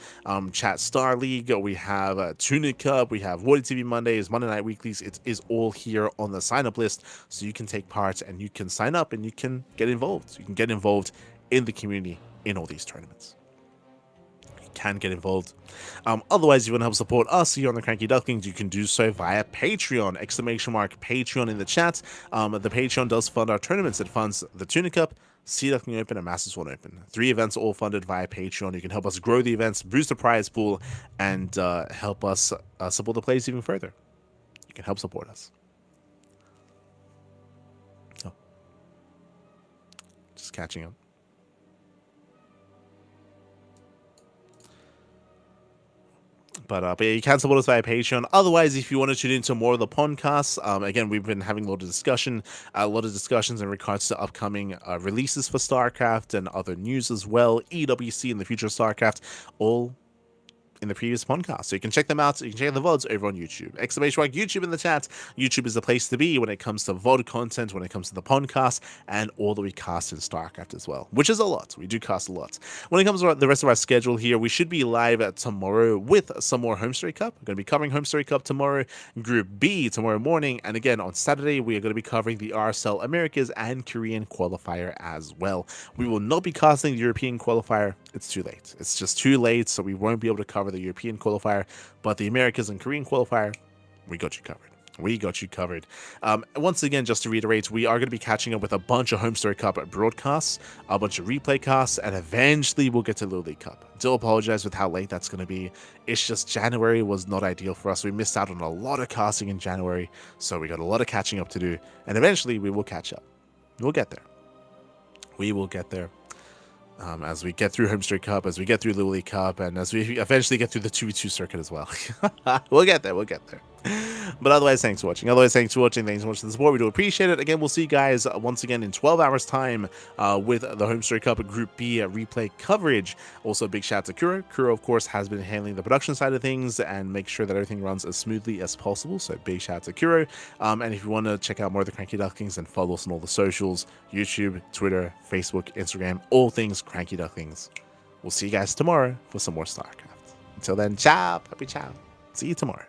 Chat Star League, we have Tunic Cup, we have Woody TV Mondays, Monday Night Weeklies. It is all here on the sign up list, so you can take part and you can sign up and you can get involved. You can get involved in the community in all these tournaments. Can get involved. Otherwise, if you want to help support us here on the CranKy Ducklings, you can do so via Patreon, exclamation mark Patreon in the chat. The Patreon does fund our tournaments. It funds the Tunic Cup, Sea Duckling Open, and Masters 1 Open. 3 events all funded via Patreon. You can help us grow the events, boost the prize pool, and help us support the players even further. You can help support us. Oh. Just catching up. But yeah, you can support us via Patreon. Otherwise, if you want to tune into more of the podcasts, again, we've been having a lot of discussions in regards to upcoming releases for StarCraft and other news as well. EWC and the future of StarCraft, all in the previous podcast, so you can check them out. You can check the VODs over on YouTube. Exclamation mark YouTube in the chat. YouTube is the place to be when it comes to VOD content, when it comes to the podcast, and all that we cast in StarCraft as well, which is a lot. We do cast a lot. When it comes to the rest of our schedule here, we should be live tomorrow with some more Homestory Cup. We're going to be covering Homestory Cup tomorrow, Group B tomorrow morning, and again on Saturday we are going to be covering the RSL Americas and Korean qualifier as well. We will not be casting the European qualifier. It's too late. It's just too late, so we won't be able to cover the European qualifier, but the Americas and Korean qualifier, we got you covered. We got you covered. Once again, just to reiterate, we are going to be catching up with a bunch of Homestory Cup broadcasts, a bunch of replay casts, and eventually we'll get to LiuLi Cup. Do apologize with how late that's going to be. It's just January was not ideal for us. We missed out on a lot of casting in January, so we got a lot of catching up to do, and eventually we will catch up. We'll get there. We will get there. As we get through Homestory Cup, as we get through LiuLi Cup, and as we eventually get through the 2v2 circuit as well. We'll get there. But otherwise, thanks for watching. Thanks for watching the support. We do appreciate it. Again, we'll see you guys once again in 12 hours time with the Homestory Cup Group B replay coverage. Also, big shout out to Kuro. Kuro, of course, has been handling the production side of things and make sure that everything runs as smoothly as possible. So big shout out to Kuro. And if you want to check out more of the CranKy Ducklings, then follow us on all the socials: YouTube, Twitter, Facebook, Instagram, all things CranKy Ducklings. We'll see you guys tomorrow for some more StarCraft. Until then, ciao, puppy ciao. See you tomorrow.